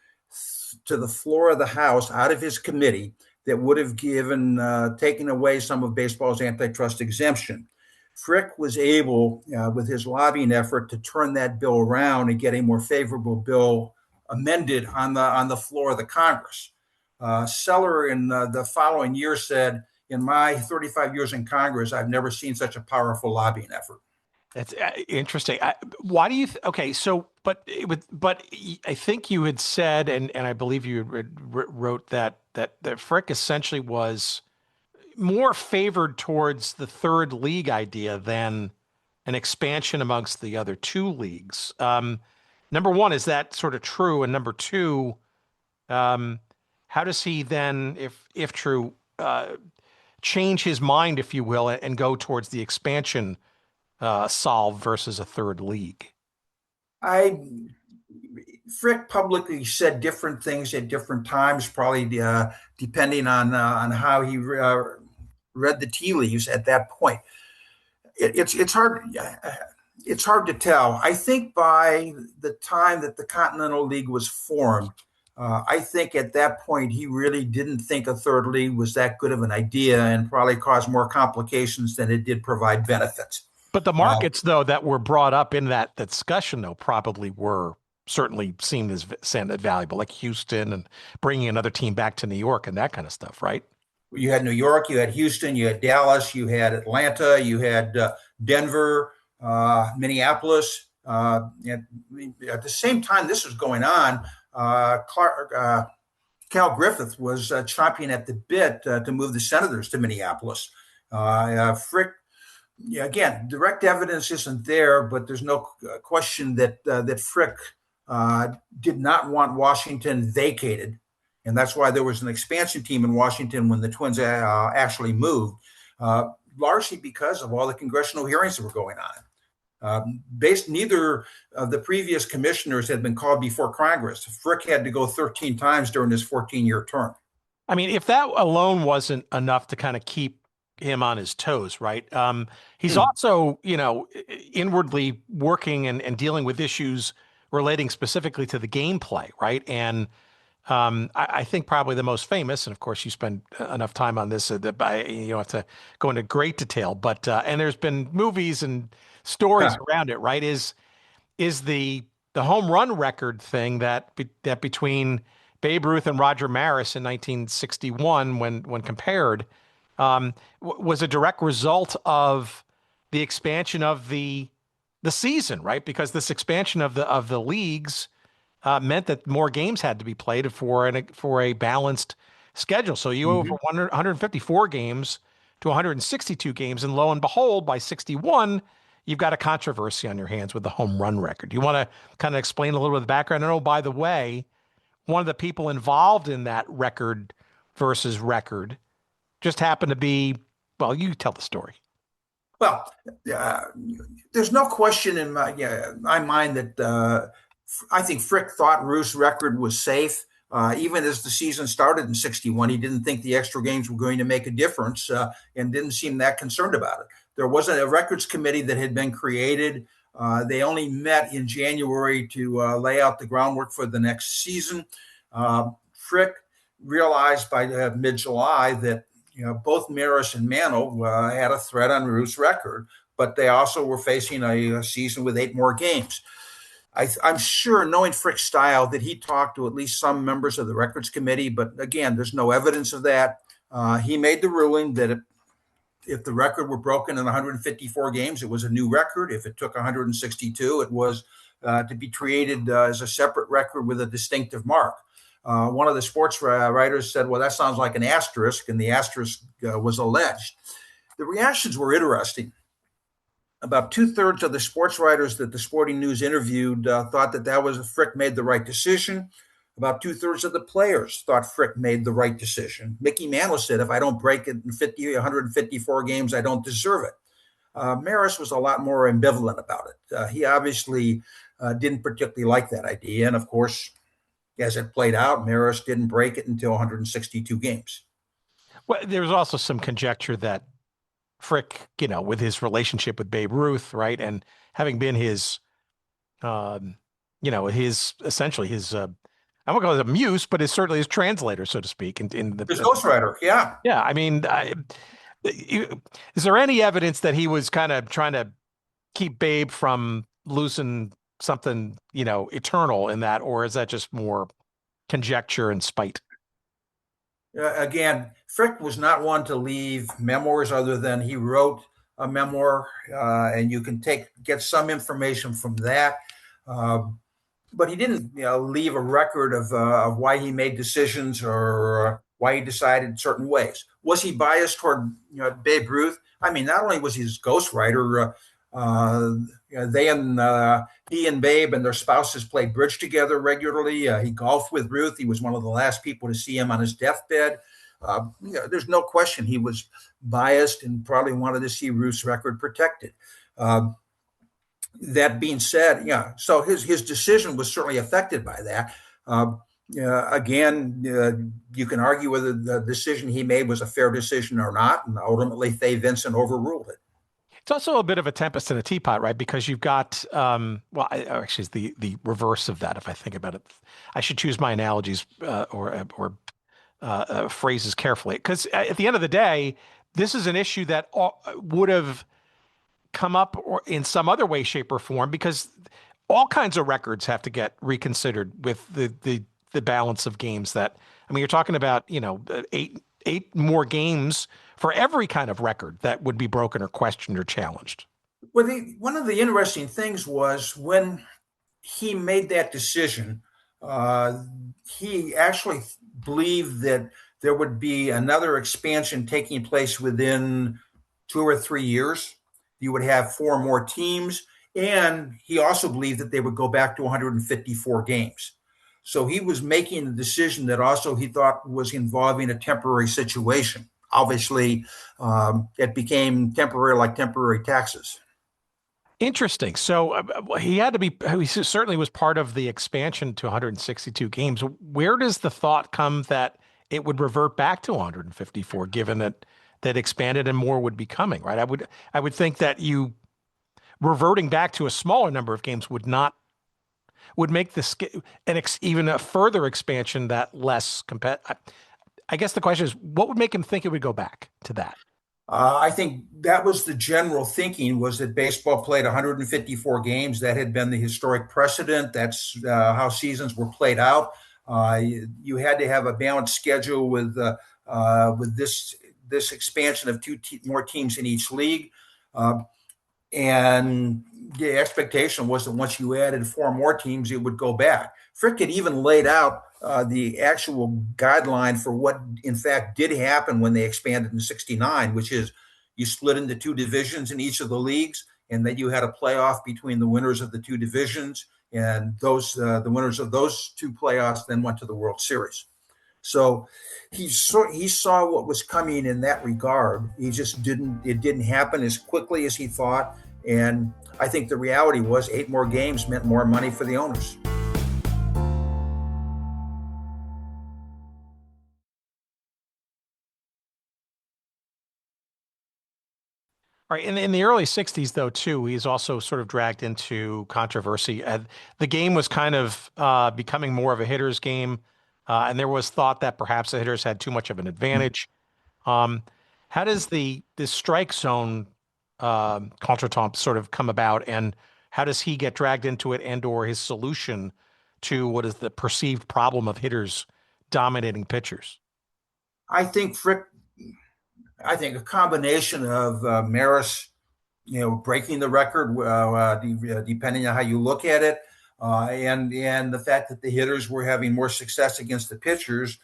to the floor of the House out of his committee that would have taken away some of baseball's antitrust exemption. Frick was able, with his lobbying effort, to turn that bill around and get a more favorable bill amended on the floor of the Congress. Seller in the following year said, in my 35 years in Congress, I've never seen such a powerful lobbying effort. That's interesting. Why do you? But I think you had said, and I believe you wrote that Frick essentially was more favored towards the third league idea than an expansion amongst the other two leagues. Number one, is that sort of true? And number two, how does he then, if true, change his mind, if you will, and go towards the expansion solve versus a third league? Frick publicly said different things at different times, probably depending on how he read the tea leaves at that point. It's hard. It's hard to tell. I think by the time that the Continental League was formed, I think at that point he really didn't think a third league was that good of an idea, and probably caused more complications than it did provide benefits. But the markets, though, that were brought up in that discussion, though, probably were certainly seen as valuable, like Houston and bringing another team back to New York and that kind of stuff, right? You had New York, you had Houston, you had Dallas, you had Atlanta, you had Denver, Minneapolis. And at the same time this was going on, Cal Griffith was chomping at the bit to move the Senators to Minneapolis. Frick, again, direct evidence isn't there, but there's no question that Frick did not want Washington vacated. And that's why there was an expansion team in Washington when the Twins actually moved, largely because of all the congressional hearings that were going on. Neither of the previous commissioners had been called before Congress. Frick had to go 13 times during his 14-year term. I mean, if that alone wasn't enough to kind of keep him on his toes, right? He's also, inwardly working and dealing with issues relating specifically to the gameplay, right? And I think probably the most famous, and of course you spend enough time on this that you don't have to go into great detail, but and there's been movies and stories around it, right? Is the home run record thing that between Babe Ruth and Roger Maris in 1961, when compared, was a direct result of the expansion of the season, right? Because this expansion of the leagues meant that more games had to be played for a balanced schedule. So you over 154 games to 162 games, and lo and behold, by 61, you've got a controversy on your hands with the home run record. Do you want to kind of explain a little bit of the background? And oh, by the way, one of the people involved in that record versus record just happened to be, well, you tell the story. Well, there's no question in my mind that I think Frick thought Ruth's record was safe. Even as the season started in 61, he didn't think the extra games were going to make a difference and didn't seem that concerned about it. There wasn't a records committee that had been created. They only met in January to lay out the groundwork for the next season. Frick realized by mid-July that both Maris and Mantle had a threat on Ruth's record, but they also were facing a season with 8 more games. I'm sure, knowing Frick's style, that he talked to at least some members of the records committee, but again, there's no evidence of that. He made the ruling that if the record were broken in 154 games, it was a new record. If it took 162, it was to be treated as a separate record with a distinctive mark. One of the sports writers said, well, that sounds like an asterisk, and the asterisk was alleged. The reactions were interesting. About 2/3 of the sports writers that the Sporting News interviewed thought that was Frick made the right decision. About 2/3 of the players thought Frick made the right decision. Mickey Mantle said, if I don't break it in 154 games, I don't deserve it. Maris was a lot more ambivalent about it. He obviously didn't particularly like that idea. And of course, as it played out, Maris didn't break it until 162 games. Well, there was also some conjecture that Frick, with his relationship with Babe Ruth, right, and having been his, essentially his, I won't call it a muse, but it's certainly his translator, so to speak, in the his ghostwriter. Yeah. Yeah. I mean, is there any evidence that he was kind of trying to keep Babe from losing something, eternal in that, or is that just more conjecture and spite? Again, Frick was not one to leave memoirs, other than he wrote a memoir, and you can get some information from that. But he didn't leave a record of why he made decisions or why he decided certain ways. Was he biased toward Babe Ruth? I mean, not only was he his ghostwriter, he and Babe and their spouses played bridge together regularly. He golfed with Ruth. He was one of the last people to see him on his deathbed. There's no question he was biased and probably wanted to see Ruth's record protected. That being said, so his decision was certainly affected by that. Again, you can argue whether the decision he made was a fair decision or not, and ultimately Faye Vincent overruled it. It's also a bit of a tempest in a teapot, right? Because you've got, actually, it's the reverse of that. If I think about it, I should choose my analogies or phrases carefully, because at the end of the day, this is an issue that would have come up or in some other way, shape, or form, because all kinds of records have to get reconsidered with the balance of games. That, I mean, you're talking about eight more games for every kind of record that would be broken or questioned or challenged. Well, one of the interesting things was when he made that decision, he actually believed that there would be another expansion taking place within 2 or 3 years. You would have 4 more teams, and he also believed that they would go back to 154 games. So he was making a decision that also he thought was involving a temporary situation. Obviously, it became temporary, like temporary taxes. Interesting. So he certainly was part of the expansion to 162 games. Where does the thought come that it would revert back to 154, given that expanded and more would be coming, right? I would think that you reverting back to a smaller number of games would make this even a further expansion that less competitive. I guess the question is, what would make him think it would go back to that? I think that was the general thinking, was that baseball played 154 games. That had been the historic precedent. That's how seasons were played out. You had to have a balanced schedule with this expansion of 2 more teams in each league. And the expectation was that once you added 4 more teams, it would go back. Frick had even laid out the actual guideline for what, in fact, did happen when they expanded in '69, which is you split into 2 divisions in each of the leagues, and then you had a playoff between the winners of the 2 divisions, and the winners of those 2 playoffs then went to the World Series. So he saw what was coming in that regard. It didn't happen as quickly as he thought. And I think the reality was 8 more games meant more money for the owners. All right. In the early 60s, though, too, he's also sort of dragged into controversy. The game was kind of becoming more of a hitter's game. and there was thought that perhaps the hitters had too much of an advantage. How does the strike zone contretemps sort of come about, and how does he get dragged into it, and or his solution to what is the perceived problem of hitters dominating pitchers? I think a combination of Maris, breaking the record, depending on how you look at it, and the fact that the hitters were having more success against the pitchers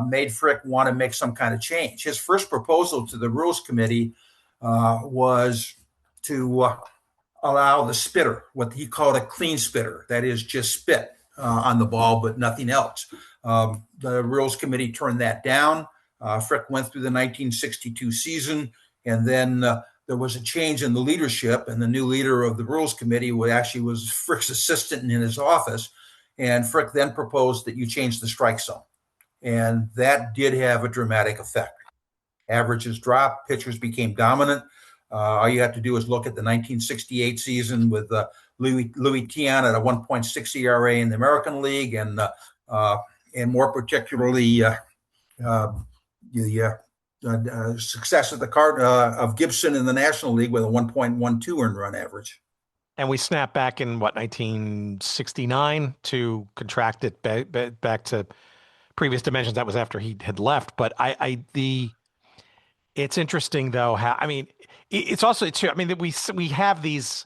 made Frick want to make some kind of change. His first proposal to the Rules Committee was to allow the spitter, what he called a clean spitter, that is just spit on the ball, but nothing else. The Rules Committee turned that down. Frick went through the 1962 season, and then there was a change in the leadership, and the new leader of the Rules Committee was Frick's assistant in his office, and Frick then proposed that you change the strike zone, and that did have a dramatic effect. Averages dropped, pitchers became dominant. All you have to do is look at the 1968 season with Louis Tiant at a 1.6 ERA in the American League, and more particularly the success of of Gibson in the National League with a 1.12 earned run average. And we snapped back in 1969 to contract it back to previous dimensions. That was after he had left. But it's interesting though how, it's also too, that we have these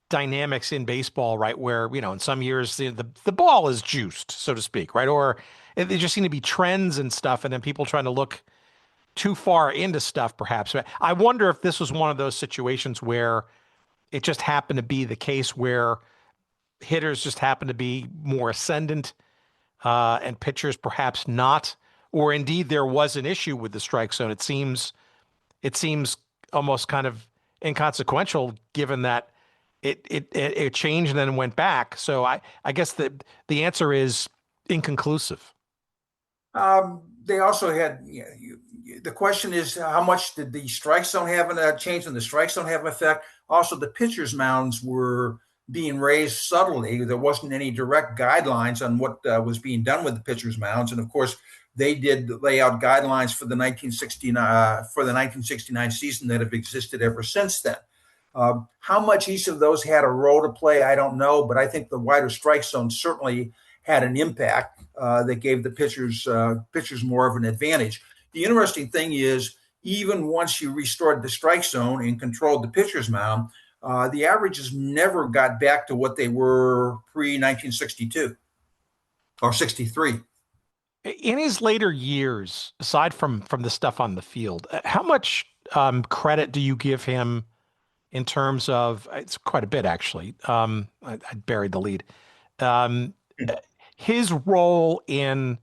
dynamics in baseball, right? Where, in some years the ball is juiced, so to speak, right? Or there just seem to be trends and stuff, and then people trying to look too far into stuff, perhaps. I wonder if this was one of those situations where it just happened to be the case where hitters just happen to be more ascendant, and pitchers perhaps not, or indeed there was an issue with the strike zone. It seems almost kind of inconsequential, given that it changed and then went back. So I guess the answer is inconclusive. They also had, the question is, how much did the strike zone have a change in the strike zone have an effect? Also, the pitchers' mounds were being raised subtly. There wasn't any direct guidelines on what was being done with the pitchers' mounds. And of course, they did lay out guidelines for the 1969 season that have existed ever since then. How much each of those had a role to play, I don't know, but I think the wider strike zone certainly had an impact that gave the pitchers more of an advantage. The interesting thing is, even once you restored the strike zone and controlled the pitcher's mound, the averages never got back to what they were pre-1962 or 63. In his later years, aside from the stuff on the field, how much credit do you give him in terms of, it's quite a bit actually, I buried the lead, his role in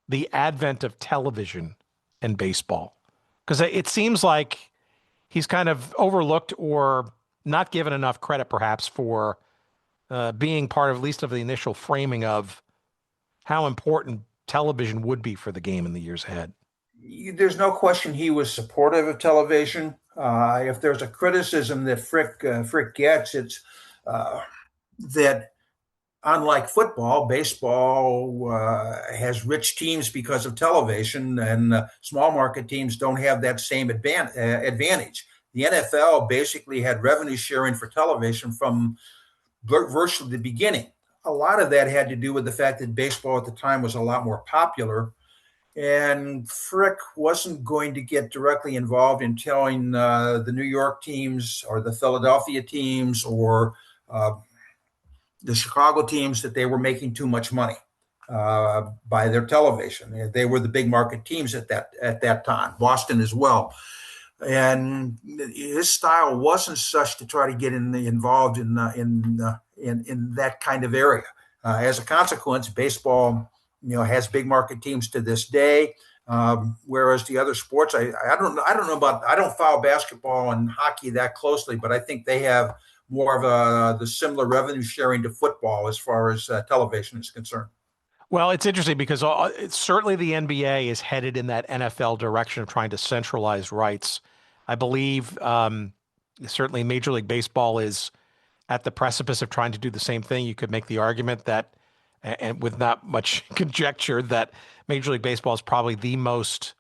the advent of television and baseball? Because it seems like he's kind of overlooked or not given enough credit perhaps for being part of at least of the initial framing of how important television would be for the game in the years ahead. There's no question he was supportive of television. If there's a criticism that Frick gets, it's that unlike football, baseball has rich teams because of television, and small market teams don't have that same advantage. The NFL basically had revenue sharing for television from virtually the beginning. A lot of that had to do with the fact that baseball at the time was a lot more popular, and Frick wasn't going to get directly involved in telling the New York teams or the Philadelphia teams or the Chicago teams that they were making too much money by their television. They were the big market teams at that time, Boston as well. And his style wasn't such to try to get involved in that kind of area. As a consequence, baseball, has big market teams to this day, whereas the other sports, I don't follow basketball and hockey that closely, but I think they have more of the similar revenue sharing to football as far as television is concerned. Well, it's interesting because certainly the NBA is headed in that NFL direction of trying to centralize rights. I believe certainly Major League Baseball is at the precipice of trying to do the same thing. You could make the argument that and with not much conjecture, that Major League Baseball is probably the most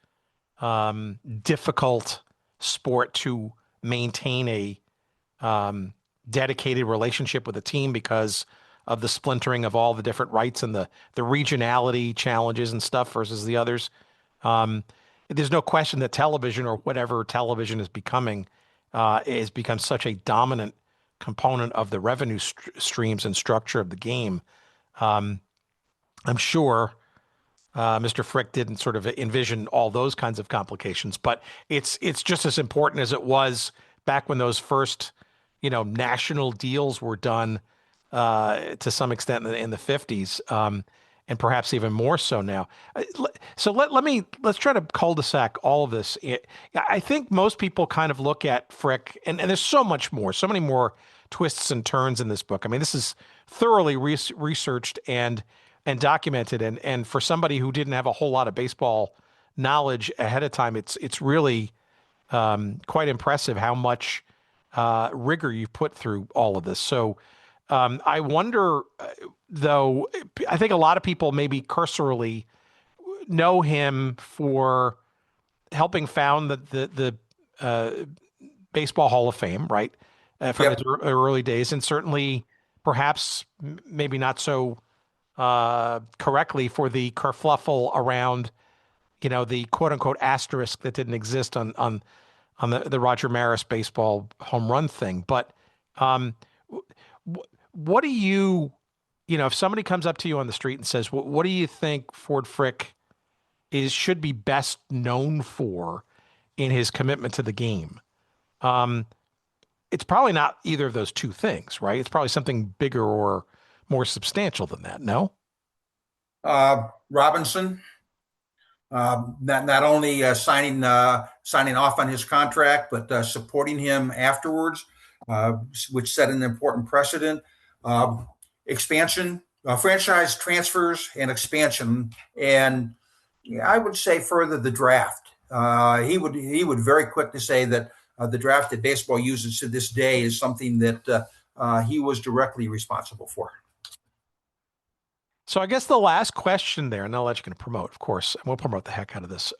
difficult sport to maintain a dedicated relationship with a team because of the splintering of all the different rights and the regionality challenges and stuff versus the others. There's no question that television, or whatever television is becoming, has become such a dominant component of the revenue streams and structure of the game. I'm sure Mr. Frick didn't sort of envision all those kinds of complications, but it's just as important as it was back when those first, national deals were done to some extent in the 50s, and perhaps even more so now. So let's try to cul-de-sac all of this. I think most people kind of look at Frick, and there's so many more twists and turns in this book. I mean, this is thoroughly researched and documented, and for somebody who didn't have a whole lot of baseball knowledge ahead of time, it's really quite impressive how much rigor you've put through all of this. So I wonder, though, I think a lot of people maybe cursorily know him for helping found the Baseball Hall of Fame, right? From its early days, and certainly perhaps maybe not so correctly for the kerfluffle around, the quote unquote asterisk that didn't exist on the Roger Maris baseball home run thing. But what do you, if somebody comes up to you on the street and says, what do you think Ford Frick should be best known for in his commitment to the game? It's probably not either of those two things, right? It's probably something bigger or more substantial than that. No? Robinson, not only signing off on his contract, but supporting him afterwards, which set an important precedent. Expansion, franchise transfers, and expansion, and I would say further the draft. He would very quickly say that the draft that baseball uses to this day is something that he was directly responsible for. So I guess the last question there, and I'll let you promote, of course, and we'll promote the heck out of this.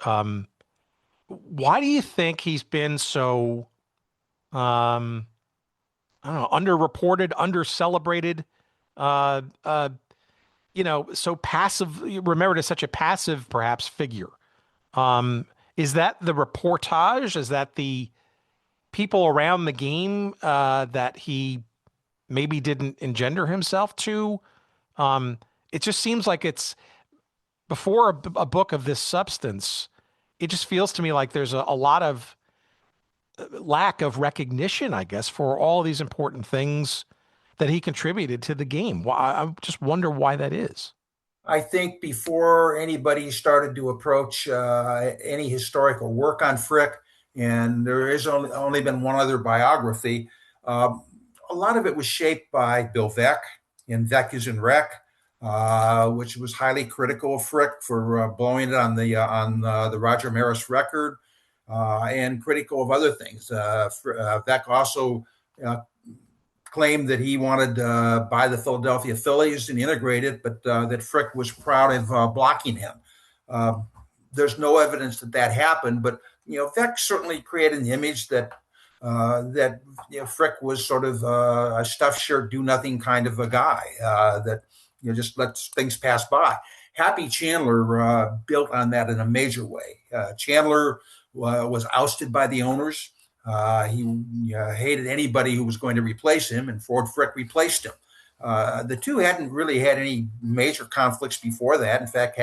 Why do you think he's been so, I don't know, underreported, undercelebrated, so passive, remembered as such a passive, perhaps, figure? Is that the reportage? Is that the people around the game that he maybe didn't engender himself to? It just seems like it's before a book of this substance. It just feels to me like there's a lot of lack of recognition, I guess, for all these important things that he contributed to the game. I just wonder why that is. I think before anybody started to approach any historical work on Frick, and there is only been one other biography, a lot of it was shaped by Bill Veeck, and Veeck is in Rec, which was highly critical of Frick for blowing it on the Roger Maris record, and critical of other things. Veeck also claimed that he wanted to buy the Philadelphia Phillies and integrate it, but that Frick was proud of blocking him. There's no evidence that happened, but Veeck certainly created an image that Frick was sort of a stuffed shirt, do nothing kind of a guy that just lets things pass by. Happy Chandler built on that in a major way. Chandler was ousted by the owners. He hated anybody who was going to replace him, and Ford Frick replaced him. The two hadn't really had any major conflicts before that. In fact,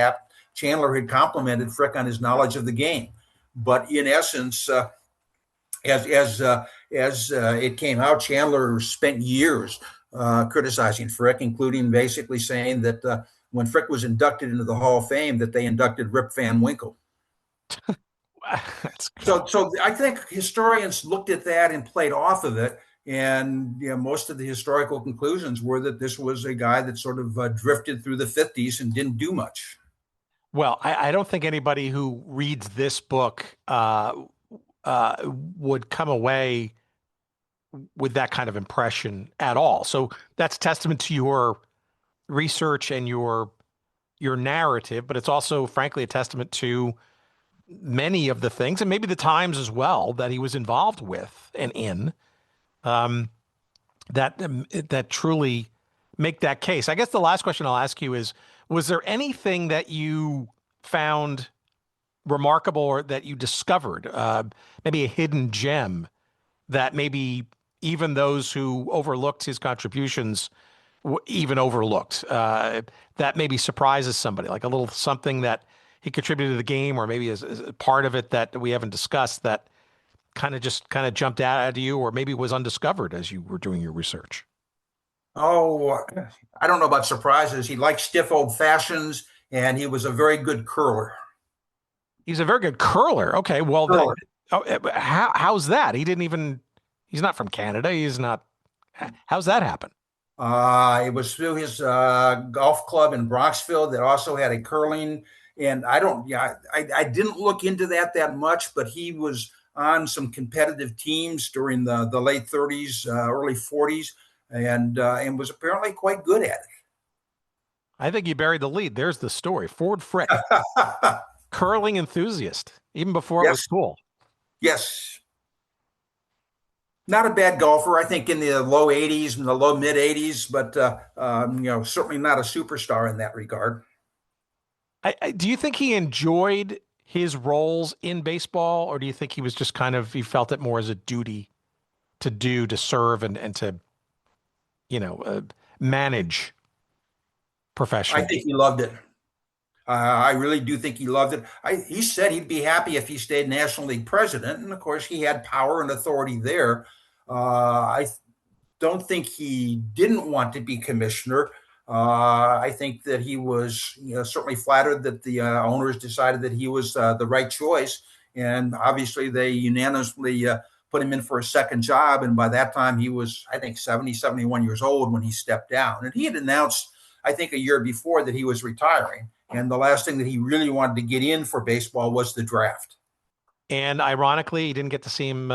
Chandler had complimented Frick on his knowledge of the game. But in essence, as it came out, Chandler spent years criticizing Frick, including basically saying that when Frick was inducted into the Hall of Fame, that they inducted Rip Van Winkle. So I think historians looked at that and played off of it, and most of the historical conclusions were that this was a guy that sort of drifted through the 50s and didn't do much. Well, I don't think anybody who reads this book would come away with that kind of impression at all. So that's testament to your research and your narrative, but it's also, frankly, a testament to many of the things, and maybe the times as well, that he was involved with and in, that truly make that case. I guess the last question I'll ask you is, was there anything that you found remarkable or that you discovered, maybe a hidden gem that maybe even those who overlooked his contributions even overlooked, that maybe surprises somebody, like a little something that he contributed to the game, or maybe as part of it that we haven't discussed, that kind of jumped out at you, or maybe was undiscovered as you were doing your research? Oh, I don't know about surprises. He liked stiff old fashions, and he was a very good curler. He's a very good curler. Okay, well, how's that? He's not from Canada. How's that happen? It was through his golf club in Bronxville that also had a curling. And I didn't look into that much, but he was on some competitive teams during the late 30s, early 40s, and was apparently quite good at it. I think you buried the lead. There's the story. Ford Frick, curling enthusiast, even before it was cool. Yes. Not a bad golfer, I think, in the low 80s and the low mid 80s, but certainly not a superstar in that regard. Do you think he enjoyed his roles in baseball, or do you think he was just he felt it more as a duty to serve and to, manage professionally? I think he loved it. I really do think he loved it. He said he'd be happy if he stayed National League president, and of course he had power and authority there. I don't think he didn't want to be commissioner. I think that he was certainly flattered that the owners decided that he was the right choice, and obviously they unanimously put him in for a second job. And by that time he was, I think, 71 years old when he stepped down. And he had announced, I think, a year before that he was retiring. And the last thing that he really wanted to get in for baseball was the draft. And ironically, he didn't get to see him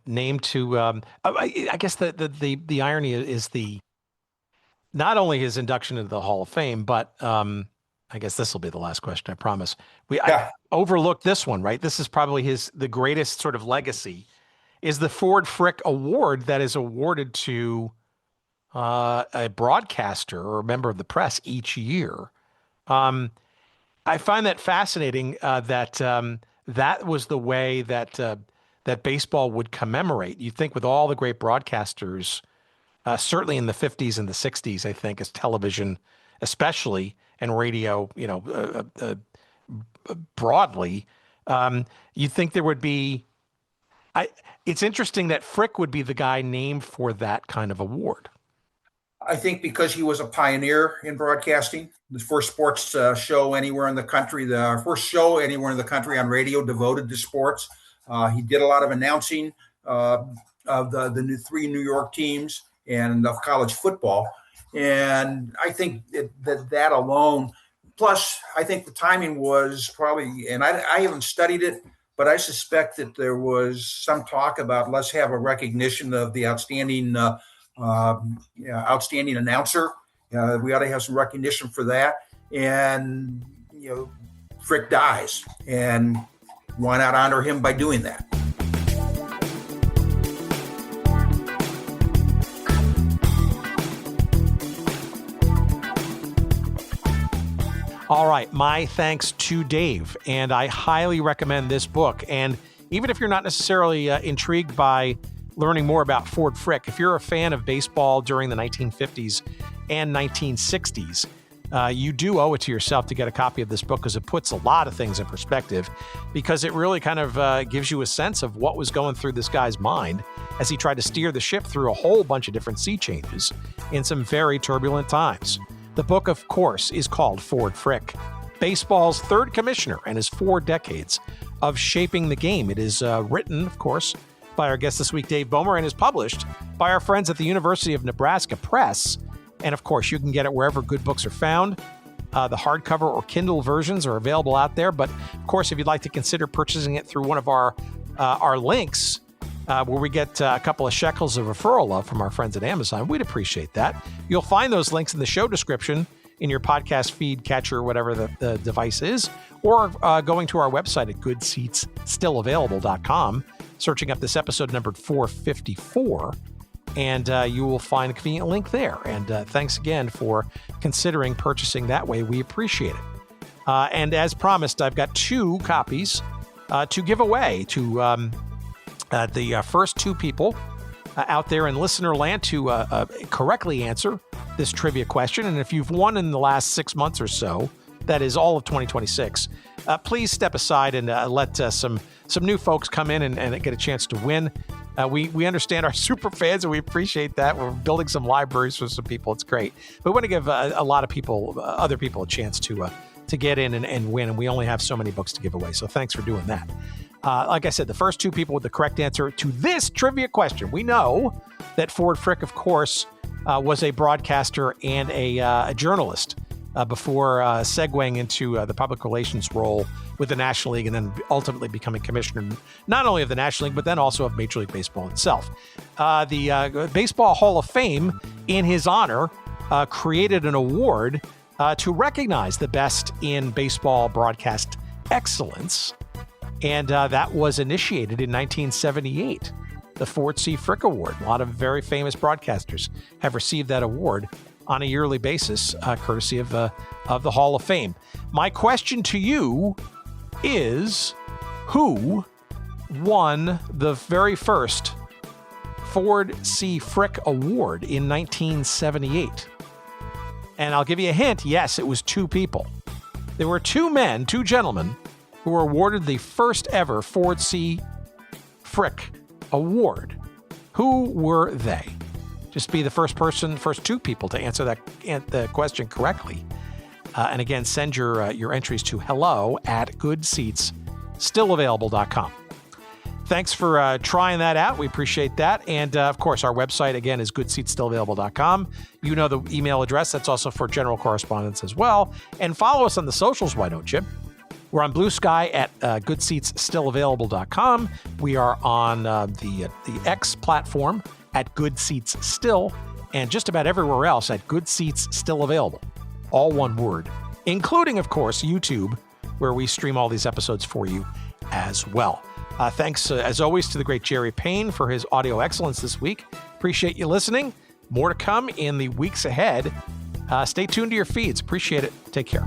named to. I guess the irony is not only his induction into the Hall of Fame, but I guess this will be the last question. I promise. I overlooked this one, right? This is probably the greatest sort of legacy, is the Ford Frick Award that is awarded to a broadcaster or a member of the press each year. I find that fascinating, that was the way that baseball would commemorate. You think with all the great broadcasters, certainly in the 50s and the 60s, I think, as television, especially, and radio, broadly, you think there would be. It's interesting that Frick would be the guy named for that kind of award. I think because he was a pioneer in broadcasting, the first sports show anywhere in the country, the first show anywhere in the country on radio devoted to sports. He did a lot of announcing of the three New York teams and of college football. And I think that alone, plus I think the timing was probably, and I haven't studied it, but I suspect that there was some talk about, let's have a recognition of the outstanding announcer. We ought to have some recognition for that. And, Frick dies, and why not honor him by doing that? All right. My thanks to Dave. And I highly recommend this book. And even if you're not necessarily intrigued by learning more about Ford Frick, if you're a fan of baseball during the 1950s and 1960s, you do owe it to yourself to get a copy of this book, because it puts a lot of things in perspective, because it really kind of gives you a sense of what was going through this guy's mind as he tried to steer the ship through a whole bunch of different sea changes in some very turbulent times. The book, of course, is called Ford Frick, baseball's third commissioner and his 4 decades of shaping the game. It is written, of course, by our guest this week, Dave Bohmer, and is published by our friends at the University of Nebraska Press. And of course, you can get it wherever good books are found. The hardcover or Kindle versions are available out there. But of course, if you'd like to consider purchasing it through one of our links, where we get a couple of shekels of referral love from our friends at Amazon. We'd appreciate that. You'll find those links in the show description in your podcast feed catcher, whatever the device is, or going to our website at goodseatsstillavailable.com, searching up this episode numbered 454, and you will find a convenient link there. And thanks again for considering purchasing that way. We appreciate it. And as promised, I've got 2 copies to give away to the first 2 people out there in listener land to correctly answer this trivia question. And if you've won in the last 6 months or so, that is all of 2026, please step aside and let some new folks come in and get a chance to win. We understand our super fans, and we appreciate that. We're building some libraries for some people. It's great. But we want to give a lot of people, other people, a chance to get in and win. And we only have so many books to give away. So thanks for doing that. Like I said, the first 2 people with the correct answer to this trivia question. We know that Ford Frick, of course, was a broadcaster and a journalist before segueing into the public relations role with the National League and then ultimately becoming commissioner, not only of the National League, but then also of Major League Baseball itself. The Baseball Hall of Fame, in his honor, created an award to recognize the best in baseball broadcast excellence. And that was initiated in 1978, the Ford C. Frick Award. A lot of very famous broadcasters have received that award on a yearly basis, courtesy of the Hall of Fame. My question to you is, who won the very first Ford C. Frick Award in 1978? And I'll give you a hint. Yes, it was 2 people. There were 2 gentlemen, who were awarded the first ever Ford C. Frick Award. Who were they? Just be the first 2 people to answer the question correctly. And again, send your entries to hello@goodseatsstillavailable.com. Thanks for trying that out. We appreciate that. And of course, our website, again, is goodseatsstillavailable.com. You know the email address. That's also for general correspondence as well. And follow us on the socials, why don't you? We're on Blue Sky at goodseatsstillavailable.com. We are on the X platform at Good Seats Still, and just about everywhere else at Good Seats Still Available. All one word, including, of course, YouTube, where we stream all these episodes for you as well. Thanks, as always, to the great Jerry Payne for his audio excellence this week. Appreciate you listening. More to come in the weeks ahead. Stay tuned to your feeds. Appreciate it. Take care.